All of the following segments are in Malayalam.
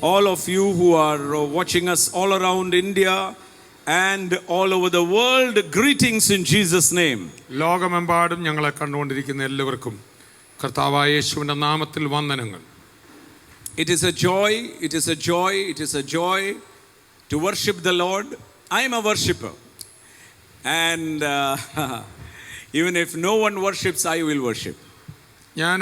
all of you who are watching us all around India and all over the world, greetings in Jesus' name. ലോകമെമ്പാടും ഞങ്ങളെ കണ്ടുകൊണ്ടിരിക്കുന്ന എല്ലാവർക്കും കർത്താവായ യേശുവിന്റെ നാമത്തിൽ വന്ദനങ്ങൾ. It is a joy, it is a joy, it is a joy to worship the Lord. I am a worshipper. And even if no one worships, I will worship. ഞാൻ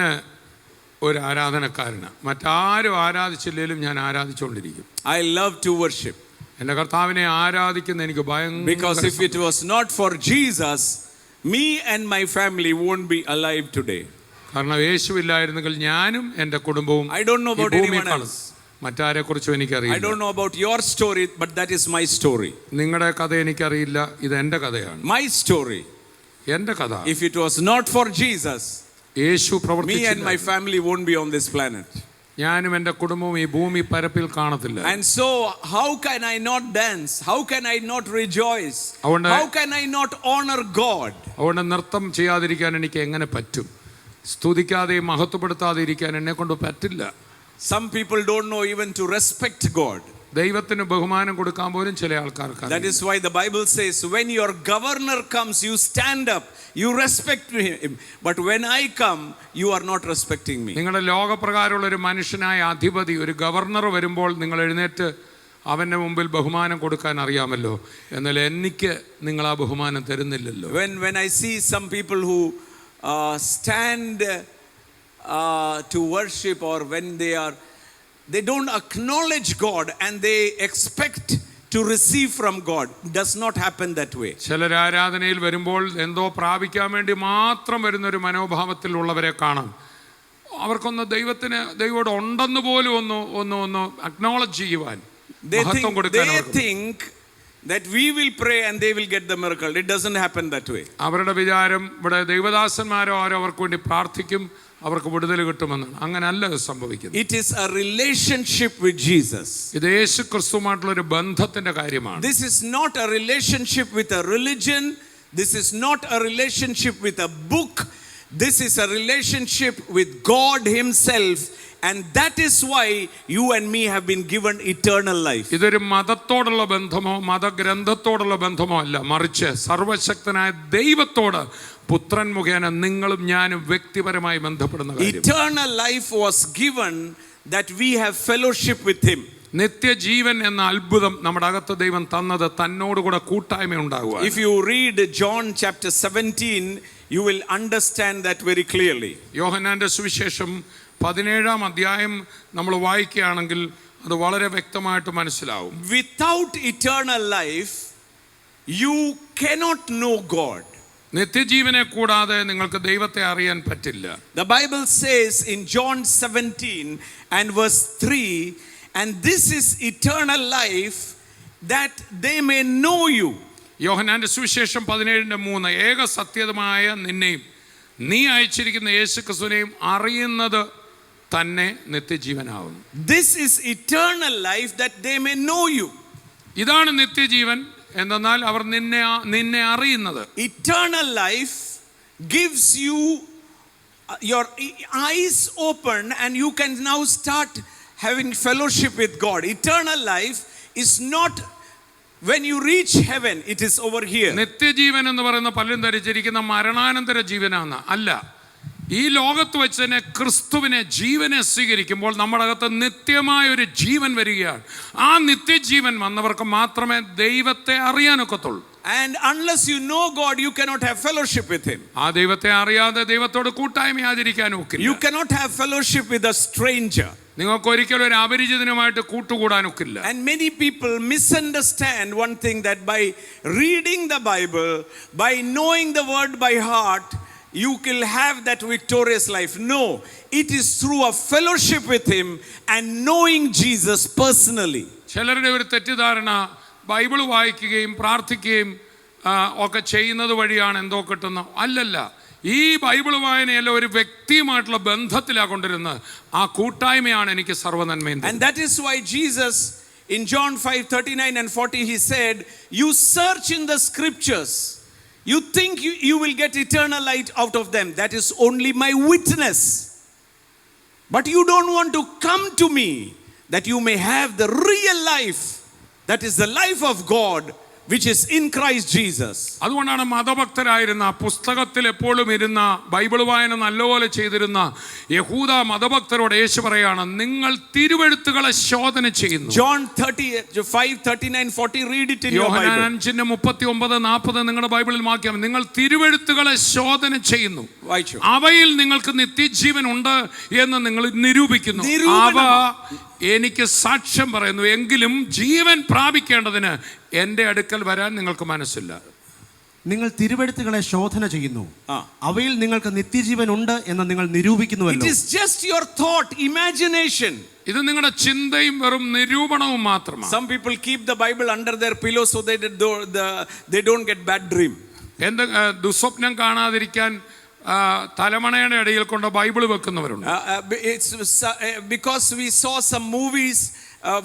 ഒരു ആരാധനക്കാരനാണ്. മറ്റാരും ആരാധിച്ചില്ലെങ്കിലും ഞാൻ ആരാധിച്ചുകൊണ്ടിരിക്കും. I love to worship. എൻ്റെ കർത്താവിനെ ആരാധിക്കുന്ന എനിക്ക് ഭയങ്കര. Because if it was not for Jesus, me and my family won't be alive today. കാരണം യേശു ഇല്ലായിരുന്നെങ്കിൽ ഞാനും എൻ്റെ കുടുംബവും I don't know about anyone else. മറ്റാരെ കുറിച്ചും എനിക്കറിയില്ല. I don't know about your story, but that is my story. നിങ്ങളുടെ കഥ എനിക്കറിയില്ല, ഇത് എൻ്റെ കഥയാണ്. My story. എൻ്റെ കഥ. If it was not for Jesus, Yeshu me and my family won't be on this planet. ഞാനും എൻ്റെ കുടുംബവും ഈ ഭൂമി പരപ്പിൽ കാണത്തില്ല. And so how can I not dance? How can I not rejoice? How can I not honor God? അതുകൊണ്ട് നൃത്തം ചെയ്യാതിരിക്കാൻ എനിക്ക് എങ്ങനെ പറ്റും? സ്തുതിക്കാതെ മഹത്വപ്പെടുത്താതെ ഇരിക്കാൻ എന്നെ കൊണ്ട് പറ്റില്ല. Some people don't know even to respect God. ദൈവത്തിന് ബഹുമാനം കൊടുക്കാൻ പോലും ചില ആൾക്കാർക്ക്. That is why the Bible says, when your governor comes, you stand up, you respect him. But when I come, you are not respecting me. നിങ്ങളുടെ ലോകപ്രകാരമുള്ള ഒരു മനുഷ്യനായ അധിപതി, ഒരു ഗവർണർ വരുമ്പോൾ നിങ്ങൾ എഴുന്നേറ്റ് അവന്റെ മുമ്പിൽ ബഹുമാനം കൊടുക്കാൻ അറിയാമല്ലോ. എന്നാൽ എനിക്ക് നിങ്ങൾ ആ ബഹുമാനം തരുന്നില്ലല്ലോ. When I see some people who stand to worship, or when they don't acknowledge God and they expect to receive from God, it does not happen that way. ചിലർ ആരാധനയിൽ വരുമ്പോൾ എന്തോ പ്രാപിക്കാൻ വേണ്ടി മാത്രം വരുന്ന ഒരു മനോഭാവത്തിലുള്ളവരെ കാണാം. അവർക്കൊന്ന് ദൈവത്തോട് ഉണ്ടെന്ന് പോലും ഒന്ന് അക്നോളജ് ചെയ്യുവാൻ, മഹത്വം കൊടുക്കാൻ. They think that we will pray and they will get the miracle. It doesn't happen that way. അവരുടെ വിചാരം ഇവിടെ ദൈവദാസന്മാരോ ആരോ അവർക്ക് വേണ്ടി പ്രാർത്ഥിക്കും, അവർക്ക് വിടുതൽ കിട്ടുമെന്നാണ്. അങ്ങനെയല്ല സംഭവിക്കുന്നത്. It is a relationship with Jesus. ഇത് യേശു ക്രിസ്തുവുമായിട്ടുള്ള ഒരു ബന്ധത്തിന്റെ കാര്യമാണ്. This is not a relationship with a religion. This is not a relationship with a book. This is a relationship with God himself, and that is why you and me have been given eternal life. ഇതൊരു മതത്തോടുള്ള ബന്ധമോ മതഗ്രന്ഥത്തോടുള്ള ബന്ധമോ അല്ല, മറിച്ച് സർവശക്തനായ ദൈവത്തോട് പുത്രൻ മുഖേന നിങ്ങളും ഞാനും വ്യക്തിപരമായി ബന്ധപ്പെടുന്ന കാര്യം. Eternal life was given that we have fellowship with him. നിത്യജീവൻ എന്ന അത്ഭുതം നമ്മുടെ അകത്ത് ദൈവം തന്നത് തന്നോടുകൂടെ കൂട്ടായ്മ ഉണ്ടാകുക. If you read John chapter 17, you will understand that very clearly. യോഹന്നാന്റെ സുവിശേഷം 17-ാം അധ്യായം നമ്മൾ വായിക്കുകയാണെങ്കിൽ അത് വളരെ വ്യക്തമായിട്ട് മനസ്സിലാവും. Without eternal life, you cannot know God. നിത്യജീവനെ കൂടാതെ നിങ്ങൾക്ക് ദൈവത്തെ അറിയാൻ പറ്റില്ല. The Bible says in John 17 and verse 3, and this is eternal life, that they may know you. യോഹന്നാന്റെ സുവിശേഷം 17:3, ഏക സത്യമായ നിന്നെയും നീ അയച്ചിരിക്കുന്ന യേശുക്രിസ്തുവിനെയും അറിയുന്നത് തന്നെ നിത്യജീവനാകുന്നു. This is eternal life, that they may know you. ഇതാണ് നിത്യജീവൻ, എന്നാൽ അവർ നിന്നെ അറിയുന്നത്. Eternal life gives you your eyes open and you can now start having fellowship with God. Eternal life is not when you reach heaven, it is over here. നിത്യജീവൻ എന്ന് പറയുന്ന പലരും ധരിച്ചിരിക്കുന്ന മരണാനന്തര ജീവനാണ്. അല്ല, ഈ ലോകത്ത് വെച്ച് തന്നെ ക്രിസ്തുവിനെ ജീവനെ സ്വീകരിക്കുമ്പോൾ നമ്മുടെ അകത്ത് നിത്യമായ ഒരു ജീവൻ വരികയാണ്. ആ നിത്യജീവൻ വന്നവർക്ക് മാത്രമേ ദൈവത്തെ അറിയാനൊക്കത്തുള്ളൂ. And unless you know God, you cannot have fellowship with him. ആ ദൈവത്തെ അറിയാതെ ദൈവത്തോട് കൂട്ടായ്മയാതിരിക്കാൻ ഒക്കില്ല. You cannot have fellowship with a stranger. നിങ്ങൾക്ക് ഒരിക്കലും ഒരു അപരിചിതനുമായിട്ട് കൂട്ടുകൂടാനൊക്കില്ല. And many people misunderstand one thing, that by reading the Bible, by knowing the word by heart, you will have that victorious life. No, it is through a fellowship with him and knowing Jesus personally. ചിലരുടെ ഒരു തെറ്റിദ്ധാരണ ബൈബിൾ വായിക്കുകയും പ്രാർത്ഥിക്കുകയും ഒക്കെ ചെയ്യുന്നത് വഴിയാണ് എന്തോ കിട്ടുന്ന. അല്ലല്ല, ഈ ബൈബിൾ വായനയല്ല, ഒരു വ്യക്തിയുമായിട്ടുള്ള ബന്ധത്തിലാണ് കൊണ്ടിരുന്നത്. ആ കൂട്ടായ്മയാണ് എനിക്ക് സർവ്വനന്മയും. And that is why Jesus in John 5:39 and 40 he said, you search in the scriptures, you think you will get eternal light out of them. That is only my witness. But you don't want to come to me that you may have the real life, that is the life of God, which is in Christ Jesus. അതുകൊണ്ടാണ് മതഭക്തരായിരുന്ന, പുസ്തകത്തിൽ എപ്പോഴും ഇരുന്ന, ബൈബിൾ വായന നല്ലപോലെ ചെയ്തിരുന്ന യഹൂദ മതഭക്തരോട് യേശു പറയാണ്, നിങ്ങൾ തിരുവെഴുത്തുകളെ ശോധന ചെയ്യുന്നു. John 5:39-40, read it in your Bible. യോഹന്നാൻ 5:39-40 നിങ്ങളുടെ ബൈബിളിൽ വാക്യം. നിങ്ങൾ തിരുവെഴുത്തുകളെ ശോധന ചെയ്യുന്നു, വായിച്ചു. അവയിൽ നിങ്ങൾക്ക് നിത്യജീവൻ ഉണ്ട് എന്ന് നിങ്ങൾ നിരൂപിക്കുന്നു. അവ എനിക്ക് സാക്ഷ്യം പറയുന്നു, എങ്കിലും ജീവൻ പ്രാപിക്കേണ്ടതിന് എൻ്റെ അടുക്കൽ വരാൻ നിങ്ങൾക്ക് മനസ്സില്ല. നിങ്ങൾ തിരുവെഴുത്തുകളെ ശോധന ചെയ്യുന്നു, അവയിൽ നിങ്ങൾക്ക് നിത്യജീവൻ ഉണ്ട് എന്ന് നിങ്ങൾ നിരൂപിക്കുന്നുവല്ലോ. It is just your thought, imagination. ഇത് നിങ്ങളുടെ ചിന്തയും വെറും നിരൂപണവും മാത്രമാണ്. Some people keep the Bible under their pillow so that they don't get bad dream. ദുസ്വപ്നം കാണാതിരിക്കാൻ തലമണയുടെ ഇടയിൽ കൊണ്ട് Bible വെക്കുന്നവരുണ്ട്. It's because we saw some movies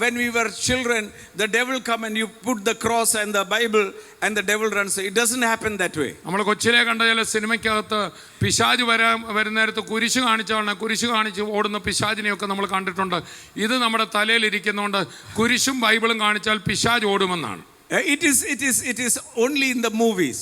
when we were children, the devil come and you put the cross and the Bible and the devil runs. It doesn't happen that way. നമ്മൾ കൊച്ചിലെ കണ്ട ചില സിനിമയ്ക്കകത്ത് പിശാച് വരുന്നേരത്ത് കുരിശ് കാണിച്ച് ഓടുന്ന പിശാചിനെയൊക്കെ നമ്മൾ കണ്ടിട്ടുണ്ട്. ഇത് നമ്മുടെ തലയിൽ ഇരിക്കുന്നതുകൊണ്ട് കുരിശും ബൈബിളും കാണിച്ചാൽ പിശാച് ഓടുമെന്നാണ്. It is only in the movies.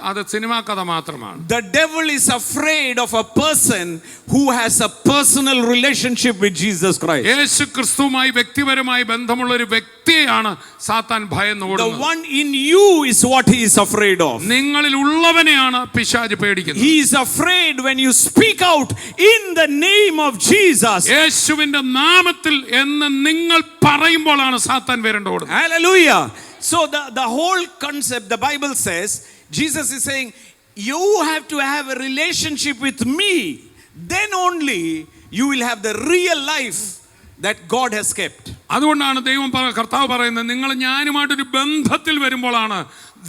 അത് സിനിമാ കഥ മാത്രമാണ്. The devil is afraid of a person who has a personal relationship with Jesus Christ. യേശു ക്രിസ്തുവുമായി വ്യക്തിപരമായി ബന്ധമുള്ള ഒരു വ്യക്തിയെയാണ് സാത്താൻ ഭയന്ന് ഓടുന്നത്. The one in you is what he is afraid of. നിങ്ങളിൽ ഉള്ളവനെയാണ് പിശാച് പേടിക്കുന്നത്. He is afraid when you speak out in the name of Jesus. യേശുവിന്റെ നാമത്തിൽ എന്ന് നിങ്ങൾ പറയുമ്പോഴാണ് സാത്താൻ വരേണ്ട ഓടുന്നത്. Hallelujah. So the whole concept, the Bible says, Jesus is saying, you have to have a relationship with me. Then only you will have the real life that God has kept. അതുകൊണ്ടാണ് കർത്താവ് പറയുന്നത്, നിങ്ങൾ ഞാനുമായിട്ടൊരു ബന്ധത്തിൽ വരുമ്പോഴാണ്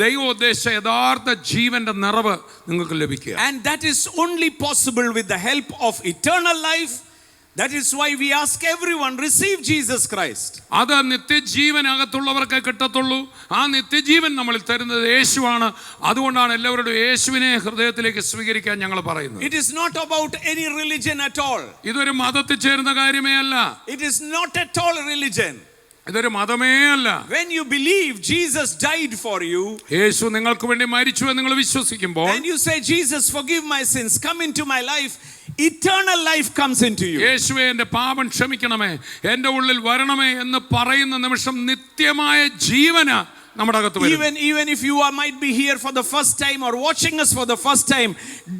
ദൈവം ഉദ്ദേശിച്ച യഥാർത്ഥ ജീവന്റെ നിറവ് നിങ്ങൾക്ക് ലഭിക്കുക. And that is only possible with the help of eternal life. That is why we ask everyone, receive Jesus Christ. അത് നിത്യജീവനകത്തുള്ളവർക്കേ കിട്ടത്തുള്ളൂ. ആ നിത്യജീവൻ നമ്മളിൽ തരുന്നത് യേശുവാണ്. അതുകൊണ്ടാണ് എല്ലാവരോടും യേശുവിനെ ഹൃദയത്തിലേക്ക് സ്വീകരിക്കാൻ ഞങ്ങൾ പറയുന്നത്. It is not about any religion at all. ഇതൊരു മതത്തിൽ ചേരുന്ന കാര്യമേ അല്ല. It is not at all a religion. ഇതൊരു മതമേ അല്ല. When you believe Jesus died for you, യേശു നിങ്ങൾക്ക് വേണ്ടി മരിച്ചു എന്ന് നിങ്ങൾ വിശ്വസിക്കുമ്പോൾ, and you say, Jesus, forgive my sins, come into my life, eternal life comes into you. യേശുവേ എൻ്റെ പാപം ക്ഷമിക്കണമേ, എൻ്റെ ഉള്ളിൽ വരണമേ എന്ന് പറയുന്ന നിമിഷം നിത്യമായ ജീവന നമ്മുടെ അകത്ത് വരും. Even if you might be here for the first time or watching us for the first time,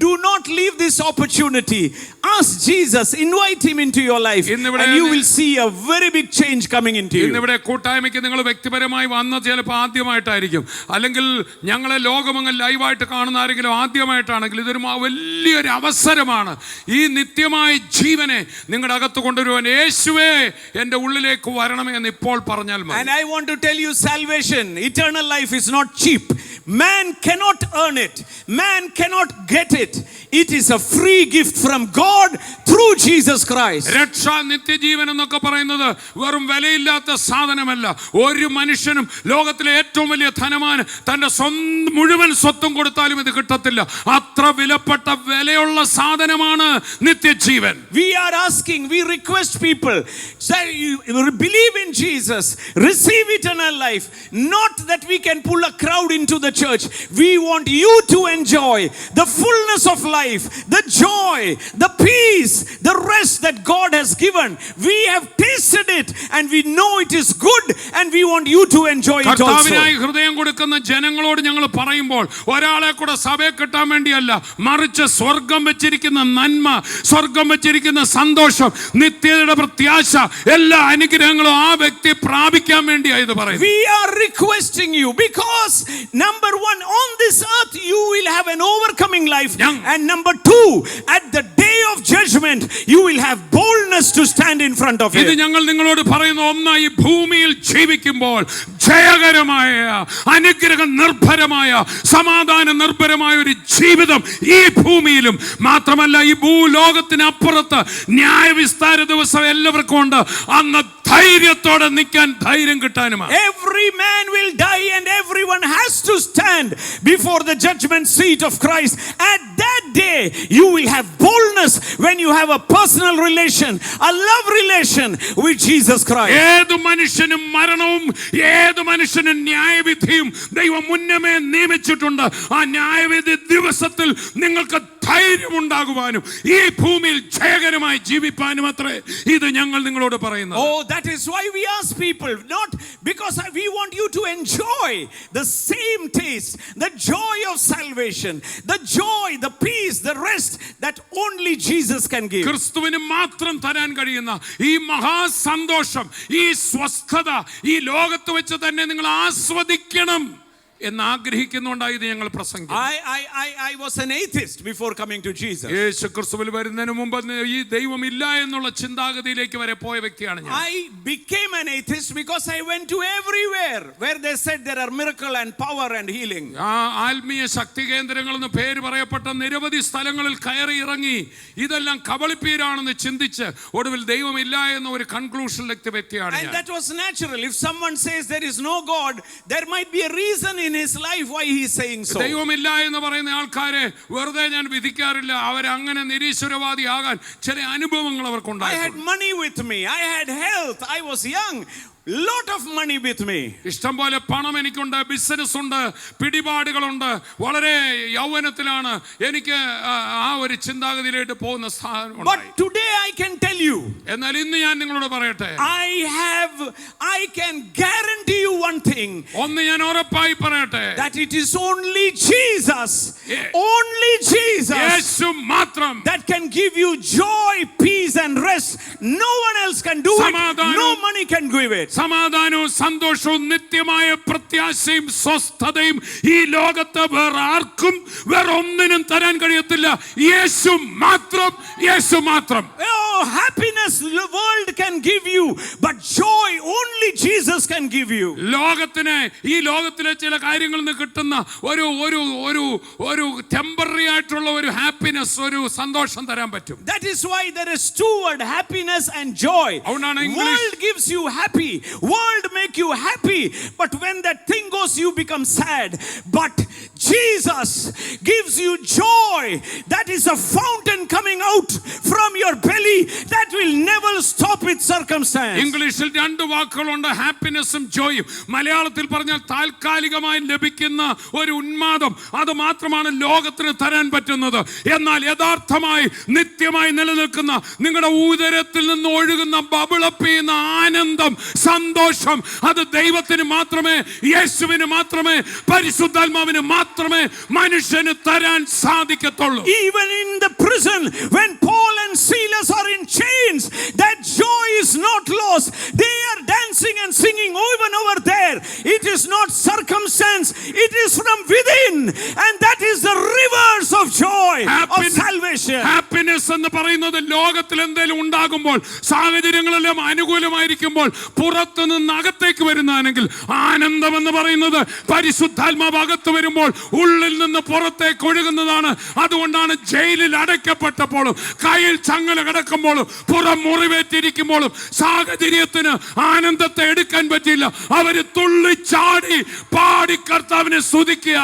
do not leave this opportunity. Ask Jesus, invite him into your life, and you will see a very big change coming into you. ഇന്നിവിടെ കൂട്ടായ്മയ്ക്ക് നിങ്ങൾ വ്യക്തിപരമായി വന്ന ചിലപ്പോൾ ആദ്യമായിട്ടായിരിക്കും, അല്ലെങ്കിൽ ഞങ്ങളെ ലോകമങ്ങ് ലൈവായിട്ട് കാണുന്ന ആരെങ്കിലും ആദ്യമായിട്ടാണെങ്കിൽ ഇതൊരു വലിയൊരു അവസരമാണ്. ഈ നിത്യമായ ജീവനെ നിങ്ങളുടെ അകത്ത് കൊണ്ടുവരുവാൻ യേശുവേ എൻ്റെ ഉള്ളിലേക്ക് വരണമേ എന്ന് ഇപ്പോൾ പറഞ്ഞാൽ മതി. And I want to tell you, salvation, eternal life is not cheap. Man cannot earn it. Man cannot get it. It is a free gift from God through Jesus Christ. രക്ഷ, നിത്യജീവൻ എന്നൊക്കെ പറയുന്നത് വെറും വിലയില്ലാത്ത സാധനമല്ല. ഒരു മനുഷ്യനും ലോകത്തിലെ ഏറ്റവും വലിയ ധനവാൻ തന്റെ മുഴുവൻ സ്വത്തും കൊടുത്താലും ഇത് കിട്ടത്തില്ല. അത്ര വിലപ്പെട്ട വിലയുള്ള സാധനമാണ് നിത്യജീവൻ. We are asking, we request people, say you believe in Jesus, receive eternal life. Not that we can pull a crowd into the church. We want you to enjoy the fullness of life, the joy, the peace, the rest that God has given. We have tasted it and we know it is good, and we want you to enjoy it also. കർത്താവിനായി ഹൃദയം കൊടുക്കുന്ന ജനങ്ങളോട് ഞങ്ങൾ പറയുമ്പോൾ ഒരാളെ കൂടെ സഭയെ കിട്ടാൻ വേണ്ടിയല്ല, മറിച്ച് സ്വർഗം വെച്ചിരിക്കുന്ന നന്മ, സ്വർഗം വെച്ചിരിക്കുന്ന സന്തോഷം, നിത്യതയുടെ പ്രത്യാശ, എല്ലാ അനുഗ്രഹങ്ങളും ആ വ്യക്തി പ്രാപിക്കാൻ വേണ്ടിയാണ് ഇത് പറയുന്നത്. We are requesting you because number one, on this earth you will have an overcoming life, and number two, at the day of judgment you will have boldness to stand in front of him. ഇത് ഞങ്ങൾ നിങ്ങളോട് പറയുന്ന ഒന്നായി, ഭൂമിയിൽ ജീവിക്കുമ്പോൾ ജയകരമായ, അനുഗ്രഹ നിർഭരമായ, സമാധാന നിർഭരമായ ഒരു ജീവിതം ഈ ഭൂമിയിലും മാത്രമല്ല ഈ ഭൂലോകത്തിനപ്പുറത്ത് ന്യായവിസ്താര ദിവസം എല്ലാവർക്കും ഉണ്ട്. അന്ന് ധൈര്യത്തോടെ നിൽക്കാൻ ധൈര്യം കിട്ടാനുമാണ്. Every man will die and everyone has to stand before the judgment seat of Christ. At that day you will have boldness when you have a personal relation, a love relation with Jesus Christ. ഏത് മനുഷ്യനും മരണവും ഏത് മനുഷ്യനും ന്യായവിധിയും ദൈവം മുന്നമേ നിയമിച്ചിട്ടുണ്ട്. ആ ന്യായവിധി ദിവസത്തിൽ നിങ്ങൾക്ക് ധൈര്യമുണ്ടാകുവാനും ഈ ഭൂമിയിൽ ജയകരമായി ജീവിപ്പാനും അത്രേ ഇത് ഞങ്ങൾ നിങ്ങളോട് പറയുന്നത്. Oh, that is why we ask people, not because we want you to enjoy the same taste, the joy of salvation, the joy, the peace, the rest that only Jesus can give. ക്രിസ്തുവിന് മാത്രം തരാൻ കഴിയുന്ന ഈ മഹാസന്തോഷം, ഈ സ്വസ്ഥത ഈ ലോകത്ത് വെച്ച് തന്നെ നിങ്ങൾ ആസ്വദിക്കണം എന്ന് ആഗ്രഹിക്കുന്നുണ്ടായി ഇത് ഞങ്ങൾ പ്രസംഗിക്കും. I was an atheist before coming to Jesus. യേശു ക്രിസ്തുവിൽ വരുന്നതിന് മുമ്പ് ഈ ദൈവം ഇല്ല എന്നുള്ള ചിന്താഗതിയിലേക്ക് വരെ പോയ വ്യക്തിയാണ് ഞാൻ. I became an atheist because I went to everywhere where they said there are miracle and power and healing. ആത്മീയ ശക്തി കേന്ദ്രങ്ങൾ എന്ന് പേര് പറയപ്പെട്ട നിരവധി സ്ഥലങ്ങളിൽ കയറി ഇറങ്ങി ഇതെല്ലാം കബളിപ്പീരാണെന്ന് ചിന്തിച്ച് ഒടുവിൽ ദൈവമില്ല എന്ന ഒരു കൺക്ലൂഷനിലെത്തിയ വ്യക്തിയാണ് ഞാൻ. And that was natural. If someone says there is no God, there might be a reason in his life why he is saying so. ദൈവമില്ല എന്ന് പറയുന്ന ആൾക്കാരെ വെറുതെ ഞാൻ വിധിക്കാറില്ല. അവരങ്ങനെ നിരീശ്വരവാദിയാകാൻ ചില അനുഭവങ്ങൾ അവർക്കുണ്ടായി. I had money with me, I had health, I was young, lot of money with me. ഇഷ്ടം പോലെ പണം എനിക്കുണ്ട്, ബിസിനസ് ഉണ്ട്, പിടിപാടുകളുണ്ട്, വളരെ യൗവനത്തിലാണ് എനിക്ക് ആ ഒരു ചിന്താഗതിയിലേക്ക് പോകുന്ന സ്ഥാനം. But today I can tell you, എന്നാൽ ഇന്ന് ഞാൻ നിങ്ങളോട് പറയട്ടെ, I can guarantee you one thing, ഒന്ന് ഞാൻ ഉറപ്പായി പറയട്ടെ, that it is only Jesus, only Jesus, യേശു മാത്രം that can give you joy, peace and rest. No one else can do it. No money can give it. സമാധാനവും സന്തോഷവും നിത്യമായ പ്രത്യാശയും സ്വസ്ഥതയും ഈ ലോകത്ത് വേറെ ആർക്കും വേറെ ഒന്നിനും തരാൻ കഴിയത്തില്ല. യേശു മാത്രം, യേശു മാത്രം. Oh, happiness the world can give you, but joy only Jesus can give you. ലോകത്തിന് ഈ ലോകത്തിലെ ചില കാര്യങ്ങളിൽ നിന്ന് കിട്ടുന്ന ഒരു ഒരു ഒരു ഒരു ടെമ്പററി ആയിട്ടുള്ള ഒരു ഹാപ്പിനെസ്, ഒരു സന്തോഷം തരാൻ പറ്റും. That is why there is two words, happiness and joy. World gives you happy, world make you happy, but when that thing goes you become sad. But Jesus gives you joy, that is a fountain coming out from your belly that will never stop with circumstance. ഇംഗ്ലീഷിൽ രണ്ട് വാക്കുകളുണ്ട്, ഹാപ്പിനെസ്സും ജോയും. മലയാളത്തിൽ പറഞ്ഞാൽ താൽക്കാലികമായി ലഭിക്കുന്ന ഒരു ഉന്മാദം, അത് മാത്രമാണ് ലോകത്തിന് തരാൻ പറ്റുന്നത്. എന്നാൽ യഥാർത്ഥമായി നിത്യമായി നിലനിൽക്കുന്ന നിങ്ങളുടെ ഉദരത്തിൽ നിന്ന് ഒഴുകുന്ന ബബിളപ്പ് ചെയ്യുന്ന ആനന്ദം, സന്തോഷം, അത് ദൈവത്തിന് മാത്രമേ, യേശുവിന് മാത്രമേ, പരിശുദ്ധാത്മാവിന് മാത്രമേ മനുഷ്യന് തരാൻ സാധിക്കത്തുള്ളൂ. Even in the prison when Paul and Silas are in chains, that joy is not lost. They are dancing and singing even over there. It is not circumstance, it is from within, and that is the rivers of joy, of salvation. Happiness എന്ന് പറയുന്നത് ലോകത്തിൽ എന്തെങ്കിലും ഉണ്ടാകുമ്പോൾ, സാഹചര്യങ്ങളെല്ലാം അനുകൂലമായിരിക്കുമ്പോൾ പുറത്തു നിന്ന് അകത്തേക്ക് വരുന്നതാണെങ്കിൽ, ആനന്ദം എന്ന് പറയുന്നത് പരിശുദ്ധാത്മാവ് അകത്ത് വരുമ്പോൾ ഉള്ളിൽ നിന്ന് പുറത്തേക്ക് ഒഴുകുന്നതാണ്. അതുകൊണ്ടാണ് ജയിലിൽ അടയ്ക്കപ്പെട്ടപ്പോഴും കയ്യിൽ ചങ്ങല കിടക്കുമ്പോഴും പുറം മുറിവേറ്റിരിക്കുമ്പോഴും സാഹചര്യത്തിന് ആനന്ദത്തെ എടുക്കാൻ പറ്റില്ല. അവര് തുള്ളിച്ചാടി പാടി കർത്താവിനെ സ്തുതിക്കുക.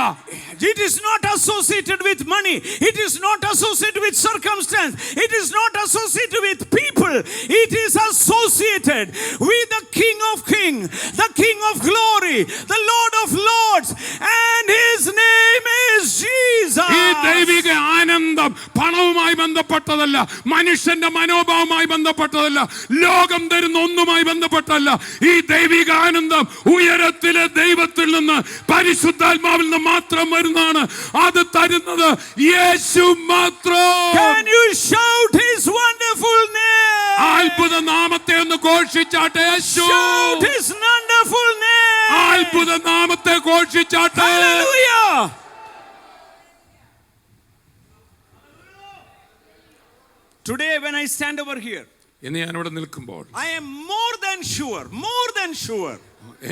It is not associated with money, it is not associated with circumstance, it is not associated with people, it is associated with the King of Kings, the King of Glory, the Lord of Lords, and his name is Jesus. ഈ ദൈവിക ആനന്ദം പണവുമായി ബന്ധപ്പെട്ടതല്ല, മനുഷ്യന്റെ മനോഭാവവുമായി ബന്ധപ്പെട്ടതല്ല, ലോകം തരുന്ന ഒന്നുമായി ബന്ധപ്പെട്ടതല്ല. ഈ ദൈവിക ആനന്ദം ഉയരത്തിലെ ദൈവത്തിൽ നിന്ന്, പരിശുദ്ധാത്മാവിൽ നിന്ന് മാത്രം വരുന്നതാണ്. അത് തരുന്നത് യേശു മാത്രം. Can you shout his wonderful name? അത്ഭുത നാമത്തെ ഒന്ന് ഘോഷിച്ചാട്ടെ. യേശു, shout his wonderful name. അത്ഭുത നാമത്തെ ഘോഷിച്ചാട്ടെ. Hallelujah. Today when I stand over here, ഇന്ന് ഞാൻ ഇവിടെ നിൽക്കുമ്പോൾ I am more than sure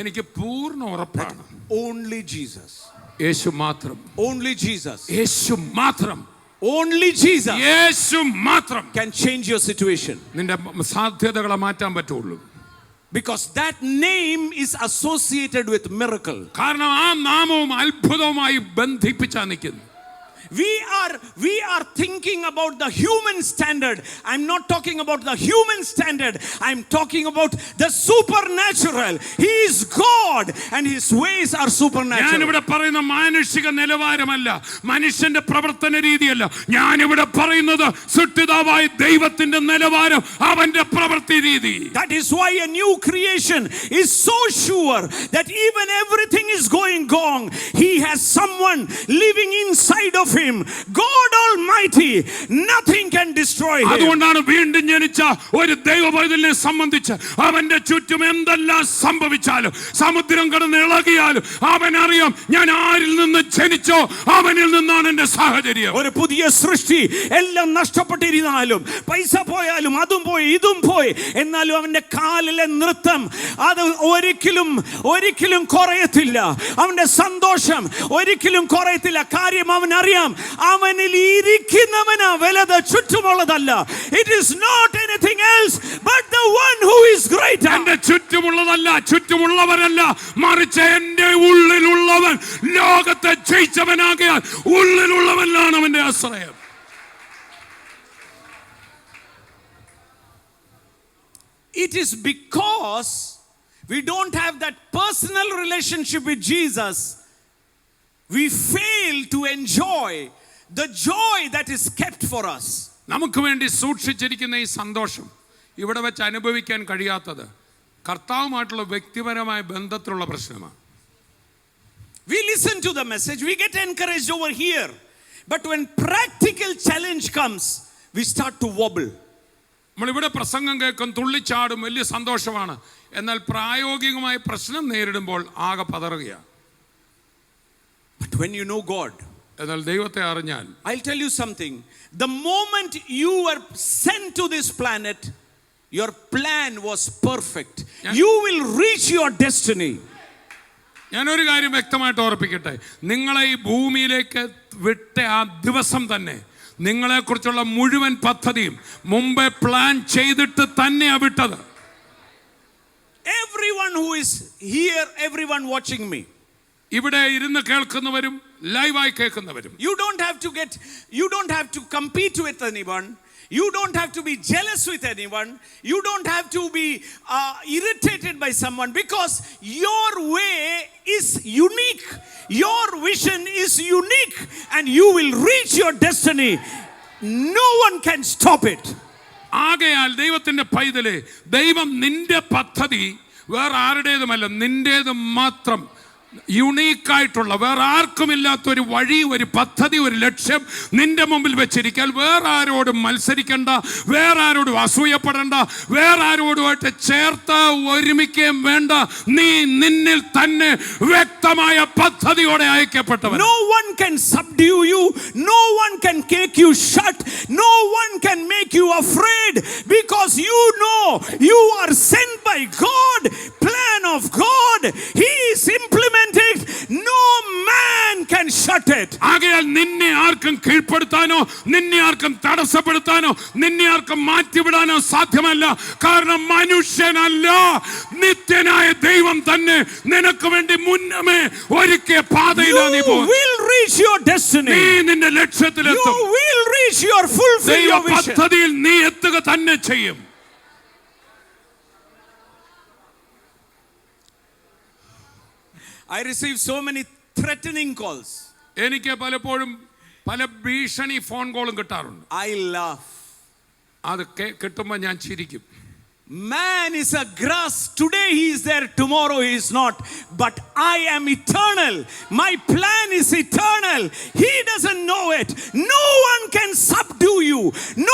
എനിക്ക് പൂർണ്ണ ഉറപ്പാണ്, only Jesus, യേശു മാത്രം, only Jesus, യേശു മാത്രം, only Jesus യേശു മാത്രം can change your situation. നിന്റെ സാധ്യതകളെ മാറ്റാൻ പറ്റുള്ളൂ. Because that name is associated with miracle. കാരണം ആ നാമവും അത്ഭുതവുമായി ബന്ധിപ്പിച്ചാ നിൽക്കുന്നു. We are thinking about the human standard. I'm not talking about the human standard. I'm talking about the supernatural. He is God and his ways are ഞാൻ supernatural. ഇവിടെ പറയുന്ന മാനുഷിക നിലവാരമല്ല, മനുഷ്യന്റെ പ്രവർത്തന രീതിയല്ല. ഞാൻ ഇവിടെ പറയുന്നത് സൃഷ്ടിതാവായ ദൈവത്തിന്റെ നിലവാരം, അവന്റെ പ്രവൃത്തി രീതി. That is why a new creation is so sure that even everything is going wrong, he has someone living inside of him, God Almighty. Nothing can destroy him. അതുകൊണ്ടാണ് വീണ്ടും ജനിച്ച ഒരു ദൈവപൈതലിനെ സംബന്ധിച്ച് അവന്റെ ചുറ്റും എന്തെല്ലാം സംഭവിച്ചാലും, സമുദ്രം കടന്ന് ഇളകിയാലും അവനറിയാം, ഞാൻ ആരിൽ നിന്ന് ജനിച്ചോ അവനിൽ നിന്നാണ് എന്റെ സാഹചര്യം. ഒരു പുതിയ സൃഷ്ടി. എല്ലാം നഷ്ടപ്പെട്ടിരുന്നാലും, പൈസ പോയാലും, അതും പോയി ഇതും പോയി, എന്നാലും അവന്റെ കാലിലെ നൃത്തം അത് ഒരിക്കലും കുറയത്തില്ല. അവന്റെ സന്തോഷം ഒരിക്കലും കുറയത്തില്ല. കാര്യം അവനറിയാം, അവനിൽ ഇരിക്കുന്നവനാ വലുത്, ചുറ്റുമുള്ളതല്ല. It is not anything else but the one who is greater. എന്റെ ചുറ്റുമുള്ളതല്ല, ചുറ്റുമുള്ളവരല്ല, മറിച്ച് എന്റെ ഉള്ളിലുള്ളവൻ ലോകത്തെ ജയിച്ചവനാകിയാൽ ഉള്ളിലുള്ളവനാണ് അവന്റെ ആശ്രയം. It is because we don't have that personal relationship with Jesus, we fail to enjoy the joy that is kept for us. നമുക്ക് വേണ്ടി സൂക്ഷിച്ചിരിക്കുന്ന ഈ സന്തോഷം ഇവിടെ വെച്ച് അനുഭവിക്കാൻ കഴിയാത്തത് കർത്താവുമായിട്ടുള്ള വ്യക്തിപരമായ ബന്ധത്തിലുള്ള പ്രശ്നമാണ്. We listen to the message, we get encouraged over here, but when practical challenge comes, we start to wobble. നമ്മളിവിടെ പ്രസംഗം കേൾക്കും, തുള്ളിച്ചാടും, വലിയ സന്തോഷമാണ്. എന്നാൽ പ്രായോഗികമായ പ്രശ്നം നേരിടുമ്പോൾ ആകെ പതറുകയാണ്. But when you know God, എന്നാൽ ദൈവത്തെ അറിഞ്ഞാൽ, I'll tell you something. The moment you were sent to this planet, your plan was perfect. You will reach your destiny. ഞാനൊരു കാര്യം വ്യക്തമായിട്ട് ഓർപ്പിക്കട്ടെ, നിങ്ങളെ ഈ ഭൂമിയിലേക്ക് വിട്ട ആ ദിവസം തന്നെ നിങ്ങളെക്കുറിച്ചുള്ള മുഴുവൻ പദ്ധതിയും മുമ്പേ പ്ലാൻ ചെയ്തിട്ട് തന്നെയാണ് വിട്ടത്. Everyone who is here, everyone watching me, ഇവിടെ ഇരുന്ന് കേൾക്കുന്നവരും ലൈവായി കേൾക്കുന്നവരും, you don't have to compete with anyone. You don't have to be jealous with anyone. You don't have to be irritated by someone, because your way is unique. Your vision is unique and you will reach your destiny. No one can stop it. ആകയാൽ ദൈവത്തിന്റെ പൈതലേ, ദൈവം നിന്റെ പദ്ധതി വേറെ ആരുടേതുമല്ല, നിന്റേത് മാത്രം. യുണീക്കായിട്ടുള്ള, വേറെ ആർക്കുമില്ലാത്തൊരു വഴി, ഒരു പദ്ധതി, ഒരു ലക്ഷ്യം നിന്റെ മുമ്പിൽ വെച്ചിരിക്കാൻ വേറെ ആരോടും മത്സരിക്കണ്ട, വേറെ ആരോടും അസൂയപ്പെടണ്ട, വേറെ ആരോടുമായിട്ട് ചേർത്ത് ഒരുമിക്കുകയും വേണ്ട. നീ നിന്നിൽ തന്നെ വ്യക്തമായ പദ്ധതിയോടെ അയക്കപ്പെട്ടവൻ. No one can subdue you. No one can make you shut. No one can make you afraid, because you know you are sent by God. Plan of God. He is implementing. No man can shut it. ആകയാൽ നിന്നെ ആർക്കും കീഴ്പ്പെടുത്താനോ, നിന്നെ ആർക്കും തടസ്സപ്പെടുത്താനോ, നിന്നെ ആർക്കും മാറ്റിവിടാനോ സാധ്യമല്ല. കാരണം മനുഷ്യനല്ല, നിത്യനായ ദൈവം തന്നെ നിനക്ക് വേണ്ടി മുന്നമേ ഒരുക്കിയ പാതയിലാണ് നീ പോകുന്നത്. You will reach your destiny. നീ നിന്റെ ലക്ഷ്യത്തിലെത്തും. You will reach your fulfill your vision. പദ്ധതിയിൽ നീ എത്തുക തന്നെ ചെയ്യും. I receive so many threatening calls. എനിക്ക് പലപ്പോഴും പല ഭീഷണി ഫോൺ കോളും കിട്ടാറുണ്ട്. I laugh. അത് കിട്ടുമ്പോൾ ഞാൻ ചിരിക്കും. Man is a grass. Today he is there, tomorrow he is not. But I am eternal. My plan is eternal. He doesn't know it. No one can subdue you.